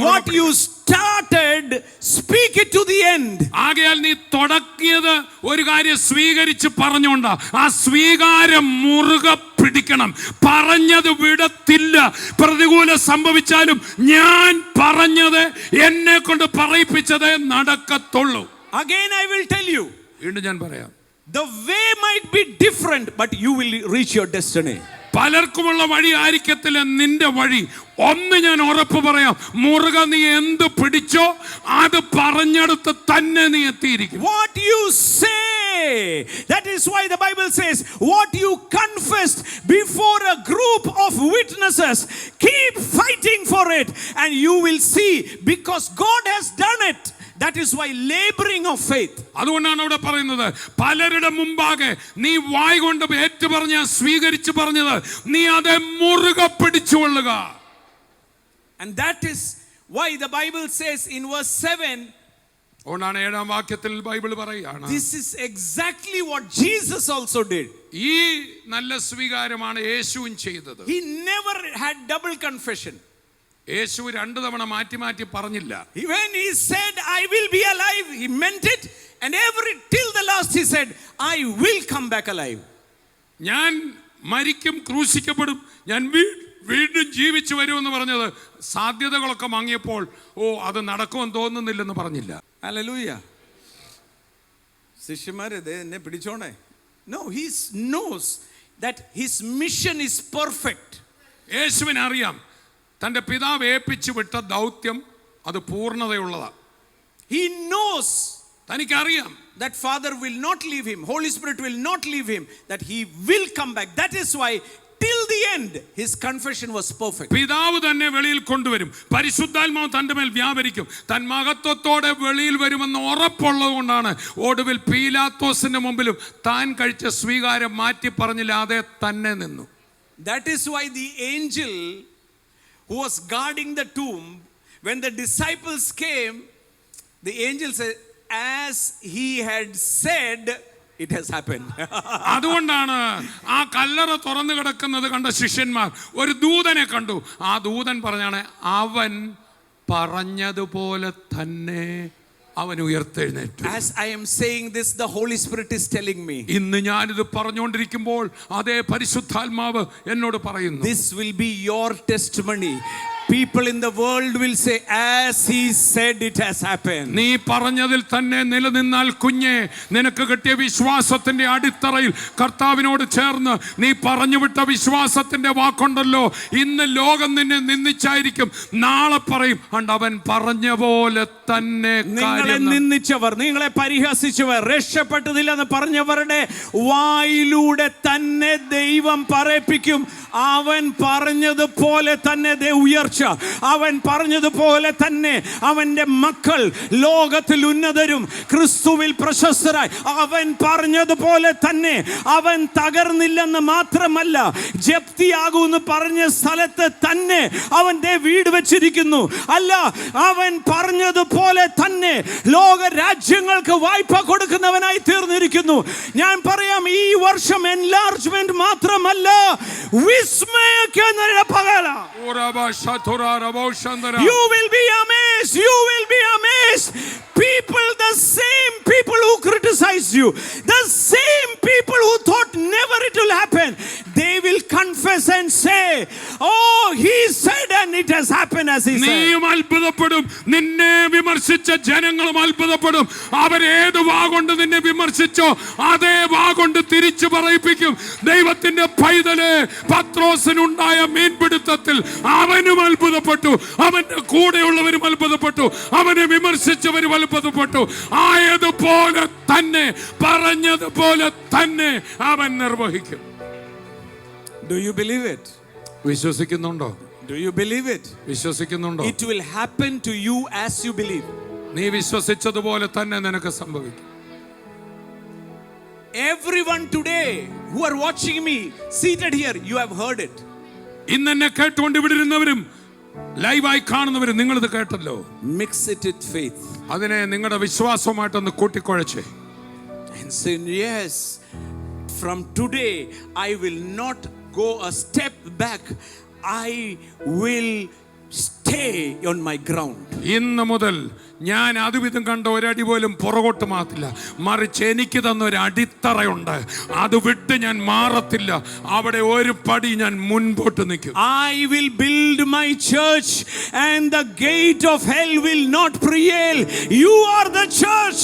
What you started, speak it to the end. ആകയാൽ നീ തുടങ്ങിയത് ഒരു കാര്യം സ്വീകരിച്ച് പറഞ്ഞുകൊണ്ട് ആ സ്വീകാരം മുറുകെ പിടിക്കണം. പറഞ്ഞത് വിടത്തില്ല. പ്രതികൂലം സംഭവിച്ചാലും ഞാൻ പറഞ്ഞത്, എന്നെ കൊണ്ട് പറയിപ്പിച്ചത് നടക്കത്തുള്ളൂ. Again I will tell you, വീണ്ടും ഞാൻ പറയാം, the way might be different, but you will reach your destiny. പലർക്കുമുള്ള വഴി ആയിരിക്കത്തില്ല നിന്റെ വഴി. ഒന്ന് ഞാൻ ഉറപ്പ് പറയാം, മുറുകെ നീ എന്ത് പിടിച്ചോ അത് പറഞ്ഞെടുത്ത് തന്നെ നീ എത്തിയിരിക്കും. What you say That is why the Bible says, what you confessed before a group of witnesses, keep fighting for it, and you will see, because God has done it. That is why laboring of faith. അതുകൊണ്ടാണ് അവിടെ പറയുന്നത്, പലരുടെ മുമ്പാകെ നീ വായ് കൊണ്ട് ഏറ്റു പറഞ്ഞ സ്വീകരിച്ചു പറഞ്ഞത് നീ അത് മുറുകെ പിടിച്ചുകൊള്ളുക. And that is why the Bible says in verse 7, അതുകൊണ്ടാണ് 7-ാം വാക്യത്തിൽ ബൈബിൾ പറയുകയാണ്, this is exactly what Jesus also did. ഈ നല്ല സ്വീകാരമാണ് യേശുവും ചെയ്തത്. He never had double confession. യേശു 2 തവണ മാറ്റി മാറ്റി പറഞ്ഞില്ല. When he said, I will be alive, he meant it. And till the last he said, I will come back alive. ഞാൻ മരിക്കും, ക്രൂശിക്കപ്പെടും, ഞാൻ വീണ്ടും ജീവിച്ചു വരുമെന്ന് പറഞ്ഞത് സാധ്യതകളൊക്കെ മങ്ങിയപ്പോൾ അത് നടക്കുമെന്ന് തോന്നുന്നില്ലെന്ന് പറഞ്ഞില്ല. Hallelujah. ശിഷ്യന്മാരെ എന്നെ പിടിച്ചോണേ. No, he knows that his mission is perfect. യേശുവിന് അറിയാം തന്റെ പിതാവ് ഏൽപ്പിച്ചു വിട്ട ദൗത്യം അത് പൂർണ്ണതയുള്ളതാണ്. He knows തനിക്കറിയാം that Father will not leave him, Holy Spirit will not leave him, that he will come back. That is why till the end his confession was perfect. പിതാവ് തന്നെ വെളിയിൽ കൊണ്ടുവരും, പരിശുദ്ധാത്മാവ് തന്റെ മേൽ വ്യാപരിക്കും, തൻ മഹത്വത്തോടെ വെളിയിൽ വരുമെന്ന് ഉറപ്പുള്ളത് കൊണ്ടാണ് ഒടുവിൽ പീലാത്തോസിന്റെ മുമ്പിലും താൻ കഴിച്ച സ്വീകാരം മാറ്റി പറഞ്ഞില്ലാതെ തന്നെ നിന്നു. That is why the angel who was guarding the tomb, when the disciples came, the angel said, as he had said, it has happened. അതുകൊണ്ടാണ് ആ കല്ലറ തുറന്നു കിടക്കുന്നത് കണ്ട ശിഷ്യന്മാർ ഒരു ദൂതനെ കണ്ടു. ആ ദൂതൻ പറഞ്ഞാണ്, അവൻ പറഞ്ഞതുപോലെ തന്നെ അവൻ ഉയർത്തെഴുന്നേറ്റു. As I am saying this, the Holy Spirit is telling me, ഇന്ന് ഞാനിത് പറഞ്ഞുകൊണ്ടിരിക്കുമ്പോൾ അതേ പരിശുദ്ധാത്മാവ് എന്നോട് പറയുന്നു, this will be your testimony. People in the world will say, as he said, it has happened. നീ പറഞ്ഞതിൽ തന്നെ നിലനിന്നാൽ കുഞ്ഞെ, നിനക്ക് കിട്ടിയ വിശ്വാസത്തിന്റെ അടിത്തറയിൽ കർത്താവിനോട് ചേർന്ന് നീ പറഞ്ഞുവിട്ട വിശ്വാസത്തിന്റെ വാക്കുണ്ടല്ലോ, ഇന്ന് ലോകം നിന്നെ നിന്ദിച്ചായിരിക്കും, നാളെ പറയും അവൻ പറഞ്ഞ പോലെ തന്നെ. നിങ്ങളെ നിന്ദിച്ചവർ, നിങ്ങളെ പരിഹസിച്ചവർ, രക്ഷപ്പെട്ടതില്ലെന്ന് പറഞ്ഞവരുടെ വായിലൂടെ തന്നെ ദൈവം പറയിപ്പിക്കും, അവൻ പറഞ്ഞതുപോലെ തന്നെ ഉയർച്ച, അവൻ പറഞ്ഞതുപോലെ തന്നെ അവന്റെ മക്കൾ ലോകത്തിൽ ഉന്നതരും ക്രിസ്തുവിൽ പ്രശസ്തരായി, അവൻ പറഞ്ഞതുപോലെ തന്നെ അവൻ തകർന്നില്ലെന്ന് മാത്രമല്ല, ജപ്തിയാകുമെന്ന് പറഞ്ഞ സ്ഥലത്ത് തന്നെ അവന്റെ വീട് വെച്ചിരിക്കുന്നു. അല്ല, അവൻ പറഞ്ഞതുപോലെ തന്നെ ലോക രാജ്യങ്ങൾക്ക് വായ്പ കൊടുക്കുന്നവനായി തീർന്നിരിക്കുന്നു. ഞാൻ പറയാം, ഈ വർഷം എൻലാർജ്മെന്റ് മാത്രമല്ല, വിസ്മയിക്കുന്ന പകല. You will be amazed. You will be amazed. People, the same people who criticized you, the same people who thought never it will happen, they will confess and say, oh, he said and it has happened as he said. നീയും അത്ഭുതപ്പെടും, നിന്നെ വിമർശിച്ച ജനങ്ങളും അത്ഭുതപ്പെടും. അവരേത് വാഗൊണ്ട് നിന്നെ വിമർശിച്ചോ അതേ വാഗൊണ്ട് തിരിച്ചു പറയിപ്പിക്കും. ദൈവത്തിന്റെ പൈതല് പത്രോസിനുണ്ടായ മീൻപിടുത്തത്തിൽ അവനും അത്ഭുതപ്പെട്ടു, അവന്റെ കൂടെയുള്ളവരും അത്ഭുതപ്പെട്ടു, അവനെ വിമർശിച്ചവരും അത്ഭുതപ്പെട്ടു. ആയതുപോലെ തന്നെ പറഞ്ഞതുപോലെ തന്നെ അവൻ നിർവഹിക്കും. Do you believe it? വിശ്വസിക്കുന്നുണ്ടോ? Do you believe it? വിശ്വസിക്കുന്നുണ്ടോ? It will happen to you as you believe. നീ വിശ്വസിച്ചതുപോലെ തന്നെ നിനക്ക് സംഭവിക്കും. Everyone today who are watching me seated here, you have heard it. ഇന്ന് എന്നെ കേട്ടുകൊണ്ട് ഇവിടെ ഇരുന്നവരും ലൈവായി കാണുന്നവരും നിങ്ങളിത് കേട്ടല്ലോ. Mix it with faith. അതിനെ നിങ്ങളുടെ വിശ്വാസവുമായിട്ടൊന്ന് കൂട്ടിക്കുഴച്ചേ. And say, yes, from today I will not go a step back. I will stay on my ground. ഇന്ന് മുതൽ ഞാൻ അതുവിധം കണ്ട ഒരടി പോലും പുറകോട്ട് മാറ്റില്ല, മറിച്ച് എനിക്ക് തന്ന ഒരു അടിത്തറയുണ്ട്, അത് വിട്ട് ഞാൻ മാറത്തില്ല. അവിടെ ഒരു പടി ഞാൻ മുൻപോട്ട് നിൽക്കും. I will build my church and the gate of hell will not prevail. You are the church.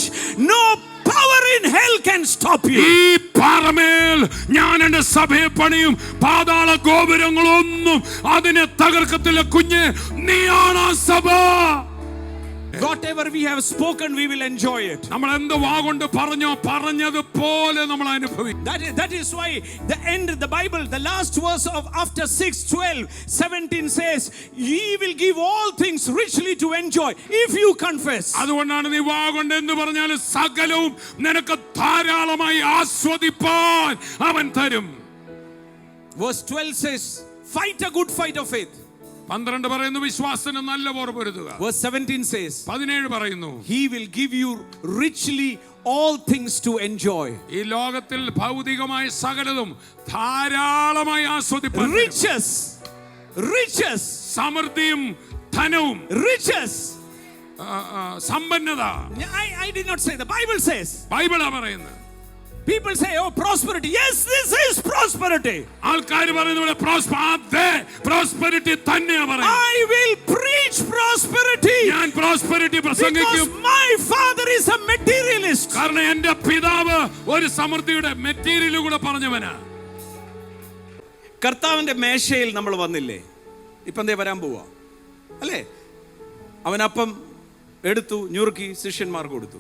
No power in hell can stop you. ഈ പാറമേൽ ഞാൻ എന്റെ സഭയെ പണിയും, പാതാള ഗോപുരങ്ങളൊന്നും അതിനെ തകർക്കത്തില്ല. കുഞ്ഞ്, നീയാണ് ആ സഭ. Whatever we have spoken, we will enjoy it. നമ്മൾ എന്ത് വാഗൊണ്ട് പറഞ്ഞോ പറഞ്ഞതുപോലെ നമ്മൾ അനുഭവിക്കും. That is why the end, the Bible, the last verse of after 6:12-17 says, "He will give all things richly to enjoy if you confess." അതുകൊണ്ടാണ് നീ വാഗൊണ്ട് എന്ന് പറഞ്ഞാൽ സകലവും നിനക്ക് ധാരാളമായി ആസ്വദിപ്പാൻ അവൻ തരും. Verse 12 says, "Fight a good fight of faith." 12 പറയുന്നു വിശ്വാസത്തിന് നല്ല പോർ പൊരുതുക. Verse 17 says, 17 പറയുന്നു "He will give you richly all things to enjoy." ഈ ലോകത്തിൽ ഭൗതികമായ സകലതും ധാരാളമായി ആസ്വദിപ്പാൻ തരും. Riches, സമൃദ്ധിയും ധനവും riches. സമ്പന്നത. I did not say, the Bible says. ബൈബിളാ പറയുന്നത്. People say, "Oh, prosperity." Yes, this is prosperity. ആൾക്കാർ പറയുന്നത് പ്രോസ്പെരിറ്റി തന്നെയാ പറയുന്നത്. I will preach prosperity. ഞാൻ പ്രോസ്പെരിറ്റി പ്രസംഗിക്കും. Because my father is a materialist. കാരണം എന്റെ പിതാവ് ഒരു സമൃദ്ധിയുടെ മെറ്റീരിയൽ കൂടെ പറഞ്ഞവനാ. കർത്താവിന്റെ മേശയിൽ നമ്മൾ വന്നില്ലേ? ഇപ്പം എന്തേ വരാൻ പോവാ അല്ലേ? അവനപ്പം എടുത്തു, ഞുറുക്കി ശിഷ്യന്മാർക്ക് കൊടുത്തു.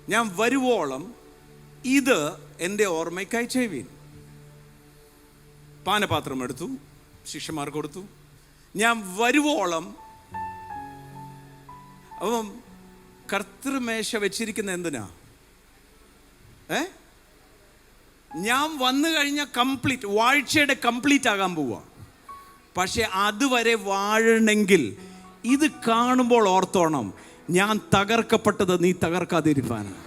ഞാൻ വരുവോളം ഇത് എൻ്റെ ഓർമ്മയ്ക്കായി ചെയ്യുവീൻ. പാനപാത്രം എടുത്തു, ശിഷ്യന്മാർക്ക് കൊടുത്തു. ഞാൻ വരുവോളം. അപ്പം കർത്തൃമേശ വെച്ചിരിക്കുന്ന എന്തിനാ? ഞാൻ വന്നു കഴിഞ്ഞ കംപ്ലീറ്റ് വാഴ്ചയുടെ കംപ്ലീറ്റ് ആകാൻ പോവാ. പക്ഷെ അതുവരെ വാഴണമെങ്കിൽ ഇത് കാണുമ്പോൾ ഓർത്തോണം, ഞാൻ തകർക്കപ്പെട്ടത് നീ തകർക്കാതിരിക്കാനാണ്.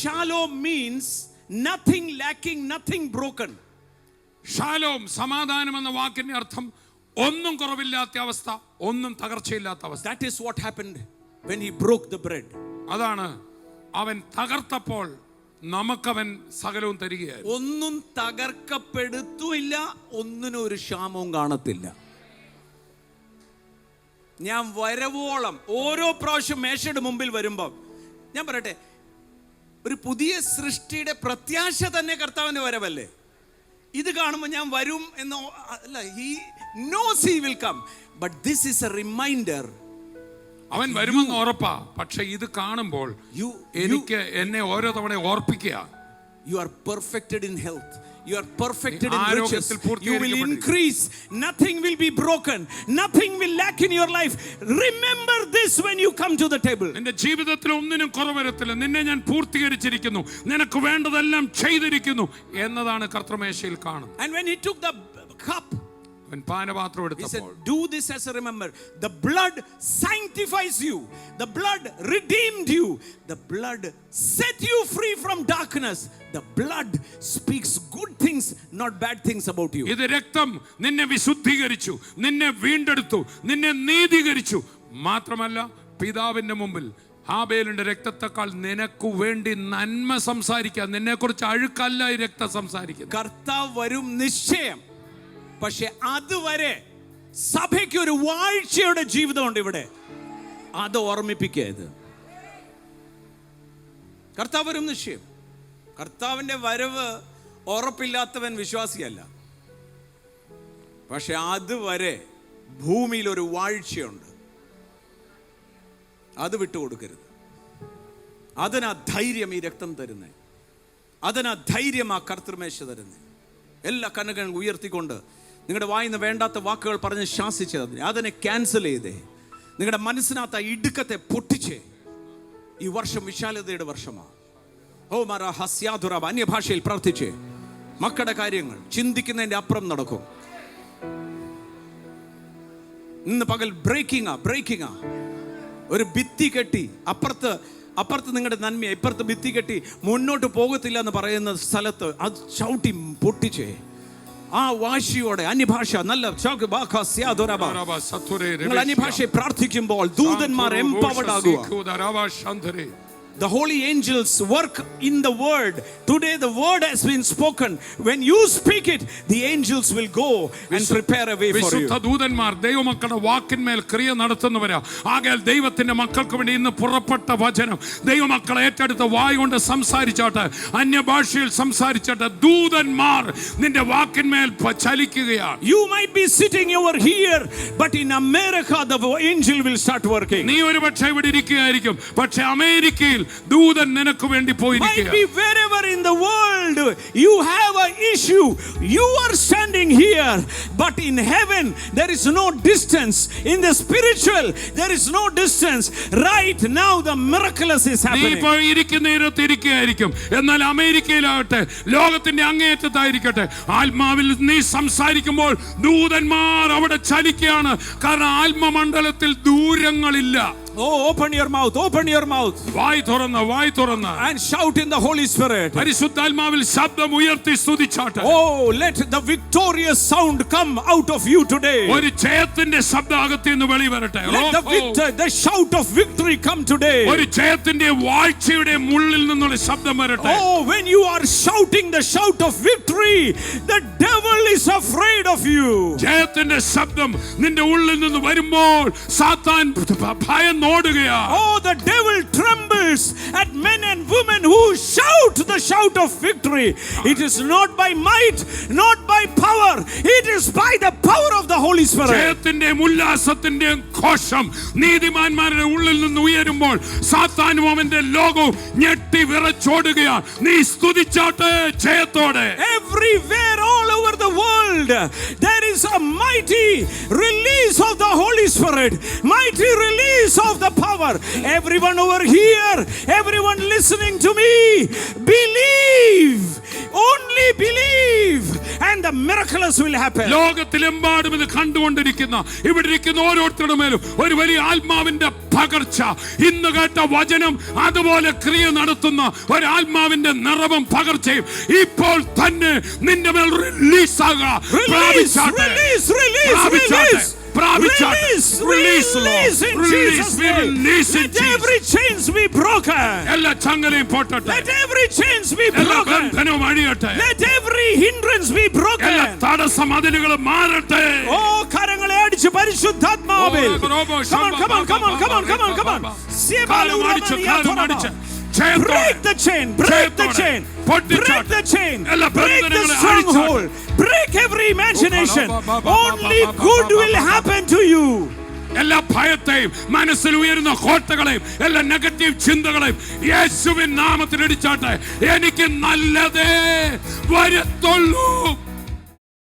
Shalom means nothing lacking, nothing broken. Shalom, സമാധാനം എന്ന വാക്കിന്റെ അർത്ഥം ഒന്നും കുറവില്ലാത്ത അവസ്ഥ, ഒന്നും തകർച്ചയില്ലാത്ത അവസ്ഥ. That is what happened when he broke the bread. അതാണ് അവൻ തകർത്തപ്പോൾ നമുക്കവൻ സകലവും തരികയായിരുന്നു. ഒന്നും തകർക്കപ്പെടുത്തില്ല, ഒന്നിനും ഒരു ക്ഷാമവും കാണത്തില്ല. ഞാൻ വരവോളം ഓരോ പ്രാവശ്യം മേശയുടെ മുമ്പിൽ വരുമ്പം ഞാൻ പറയട്ടെ, ഒരു പുതിയ സൃഷ്ടിയുടെ പ്രത്യാശ തന്നെ കർത്താവിന്റെ വരവല്ലേ? ഇത് കാണുമ്പോൾ ഞാൻ വരും എന്ന് അല്ല, he knows he will come, but this is a reminder. അവൻ വരുമെന്ന് ഉറപ്പാ. പക്ഷെ ഇത് കാണുമ്പോൾ എനിക്ക് എന്നെ ഓരോ തവണ ഓർപ്പിക്കുക. You are perfected in health. You are perfected in riches. You will increase. Nothing will be broken. Nothing will lack in your life. Remember this when you come to the table. നിന്റെ ജീവിതത്തിൽ ഒന്നിനും കുറവരത്തില്ല. നിന്നെ ഞാൻ പൂർത്തീകരിച്ചിരിക്കുന്നു, നിനക്ക് വേണ്ടതെല്ലാം ചെയ്തിരിക്കുന്നു എന്നതാണ് കർത്തൃമേശയിൽ കാണുന്നത്. And when he took the cup, അവൻ പാനപാത്രം he എടുത്തപ്പോൾ, said, "Do this as a remember. The blood sanctifies you. The blood redeemed you. The blood set you free from darkness. The blood speaks good things, not bad things about you." ഇത് രക്തം നിന്നെ വിശുദ്ധീകരിച്ചു, നിന്നെ വീണ്ടെടുത്തു, നിന്നെ നീതീകരിച്ചു. മാത്രമല്ല പിതാവിന്റെ മുമ്പിൽ ഹാബേലിന്റെ രക്തത്തെക്കാൾ നിനക്ക് വേണ്ടി നന്മ സംസാരിക്കാൻ, നിന്നെ കുറിച്ച് അഴുക്കല്ല ഈ രക്തം സംസാരിക്കുന്നത്. കർത്താവ് വരും നിശ്ചയം. പക്ഷെ അതുവരെ സഭയ്ക്ക് ഒരു വാഴ്ചയുടെ ജീവിതമുണ്ട് ഇവിടെ. അത് ഓർമ്മിപ്പിക്കുക. ഇത് കർത്താവ് വരും നിശ്ചയം. കർത്താവിന്റെ വരവ് ഉറപ്പില്ലാത്തവൻ വിശ്വാസിയല്ല. പക്ഷെ അതുവരെ ഭൂമിയിൽ ഒരു വാഴ്ചയുണ്ട്. അത് വിട്ടുകൊടുക്കരുത്. അതിനാ ധൈര്യം ഈ രക്തം തരുന്നേ. അതിനാ ധൈര്യം ആ കർത്തൃമേശ തരുന്നേ. എല്ലാ കണ്ണുകളും ഉയർത്തിക്കൊണ്ട് നിങ്ങളുടെ വായിന്ന് വേണ്ടാത്ത വാക്കുകൾ പറഞ്ഞ് ശാസിച്ചത് അതിനെ ക്യാൻസൽ ചെയ്തേ. നിങ്ങളുടെ മനസ്സിനകത്ത് ആ ഇടുക്കത്തെ പൊട്ടിച്ചേ. ഈ വർഷം വിശാലതയുടെ വർഷമാണ്. ഓ മാറാ ഹസ്യാധുറാബ്, അന്യഭാഷയിൽ പ്രാർത്ഥിച്ചേ. മക്കളുടെ കാര്യങ്ങൾ ചിന്തിക്കുന്നതിൻ്റെ അപ്പുറം നടക്കും. ഇന്ന് പകൽ ബ്രേക്കിംഗാ. ഒരു ഭിത്തി കെട്ടി അപ്പുറത്ത് നിങ്ങളുടെ നന്മ, ഇപ്പുറത്ത് ഭിത്തി കെട്ടി മുന്നോട്ട് പോകത്തില്ല എന്ന് പറയുന്ന സ്ഥലത്ത് അത് ചവിട്ടി പൊട്ടിച്ചേ. ആ വാശിയോടെ അന്യഭാഷ നല്ല നിങ്ങൾ അന്യഭാഷയെ പ്രാർത്ഥിക്കുമ്പോൾ ദൂതന്മാർ എംപവർഡ് ആകുക. the holy angels work in the word. Today the word has been spoken. When you speak it, the angels will go and prepare a way for you. വിശുദ്ധ ദൂതന്മാർ ദൈവമക്കളുടെ വാക്കിന്മേൽ ക്രിയ നടത്തുന്നവരാ. ആകയാൽ ദൈവത്തിന്റെ മക്കൾക്ക് വേണ്ടി ഇന്ന് പുറപ്പെട്ട വചനം ദൈവമക്കളെ ഏറ്റെടുത്ത് വായ കൊണ്ട് സംസാരിച്ചാട്ട്, അന്യഭാഷയിൽ സംസാരിച്ചാട്ട് ദൂതന്മാർ നിന്റെ വാക്കിന്മേൽ ചലിക്കുകയാണ്. You might be sitting over here, but in America the angel will start working. നീ ഒരു പക്ഷേ ഇവിടെ ഇരിക്കുകയായിരിക്കും, പക്ഷെ അമേരിക്കയിൽ ദൂതൻ നിനക്ക് വേണ്ടി Might പോയിരിക്കുക. be wherever in the world you have an issue. You are standing here, but in heaven there is no distance. In the spiritual there is no distance. Right now the miraculous is നീ happening. ഇപ്പോൾ ഇരിക്കുന്നിടത്ത് ഇരിക്കുകയായിരിക്കും, എന്നാൽ അമേരിക്കയിലാകട്ടെ, ലോകത്തിന്റെ അങ്ങേയറ്റത്തായിരിക്കട്ടെ, ആത്മാവിൽ നീ സംസാരിക്കുമ്പോൾ ദൂതന്മാർ അവിടെ ചലിക്കുകയാണ്. കാരണം ആത്മമണ്ഡലത്തിൽ ദൂരങ്ങളില്ല. Oh, open your mouth, open your mouth. വായ് തുറന്ന് And shout in the Holy Spirit. പരിശുദ്ധാത്മാവിൽ ശബ്ദം ഉയർത്തി സ്തുതിച്ചാട്ടെ. Oh, let the victorious sound come out of you today. ഒരു ജയത്തിന്റെ ശബ്ദം അകത്ത് നിന്ന് വെളിവരട്ടെ. Let the shout of victory come today. ഒരു ജയത്തിന്റെ വാഴ്ചയുടെ മുള്ളിൽ നിന്നുള്ള ശബ്ദം വരട്ടെ. Oh, when you are shouting the shout of victory, the devil is afraid of you. ജയത്തിന്റെ ശബ്ദം നിന്റെ ഉള്ളിൽ നിന്ന് വരുമ്പോൾ സാത്താൻ ഭയം ഓടുകയാ. Oh, the devil trembles at men and women who shout the shout of victory. It is not by might, not by power. It is by the power of the Holy Spirit. ജയത്തിന്റെയും ഉല്ലാസത്തിന്റെയും ഘോഷം നീതിമാന്മാരുടെ ഉള്ളിൽ നിന്ന് ഉയരുമ്പോൾ സാത്താനും അവന്റെ ലോകവും ഞെട്ടി വിറച്ചോടുകയാണ്. നീ സ്തുതിച്ചാട്ടെ ജയത്തോടെ. Everywhere, all over the world, there is a mighty release of the Holy Spirit, mighty release of the power. Everyone over here, everyone listening to me, believe, only believe, and the miraculous will happen. ലോകത്തിലെമ്പാടും ഇത് കണ്ടുകൊണ്ടിരിക്കുന്ന ഇവിടെ ഇരിക്കുന്ന ഓരോരുത്തരുടെ മേലും ഒരു വലിയ ആത്മാവിന്റെ പകർച്ച, ഇന്ന് കേട്ട വചനം അതുപോലെ ക്രിയ നടത്തുന്ന ഒരു ആത്മാവിന്റെ നിറവും പകർച്ചയും ഇപ്പോൾ തന്നെ നിന്റെ മേൽ റിലീസ് ആകുക. Release, release, release. Release in Jesus' name. Let every chains be broken. എല്ലാ ചങ്ങലയും പൊട്ടട്ടെ. Let every chains be എല്ലാ broken. ബന്ധനവും അഴിയട്ടെ. Let every hindrance be എല്ലാ broken. തടസ്സമതിലുകളും മാറട്ടെ. Oh, കരങ്ങളെ അടിച്ച് പരിശുദ്ധാത്മാവിൽ. Come on. കാലം അടിച്ച് Break the chain, break the chain, break the chain, break the stronghold, break every imagination. Only good will happen to you. എല്ലാ ഭയത്തെയും മനസ്സിൽ ഉയരുന്ന കോട്ടകളെയും എല്ലാ നെഗറ്റീവ് ചിന്തകളെയും യേശുവിൻ നാമത്തിൽ ഇടിച്ചാട്ടെ. എനിക്ക് നല്ലതേ വരത്തുള്ളൂ.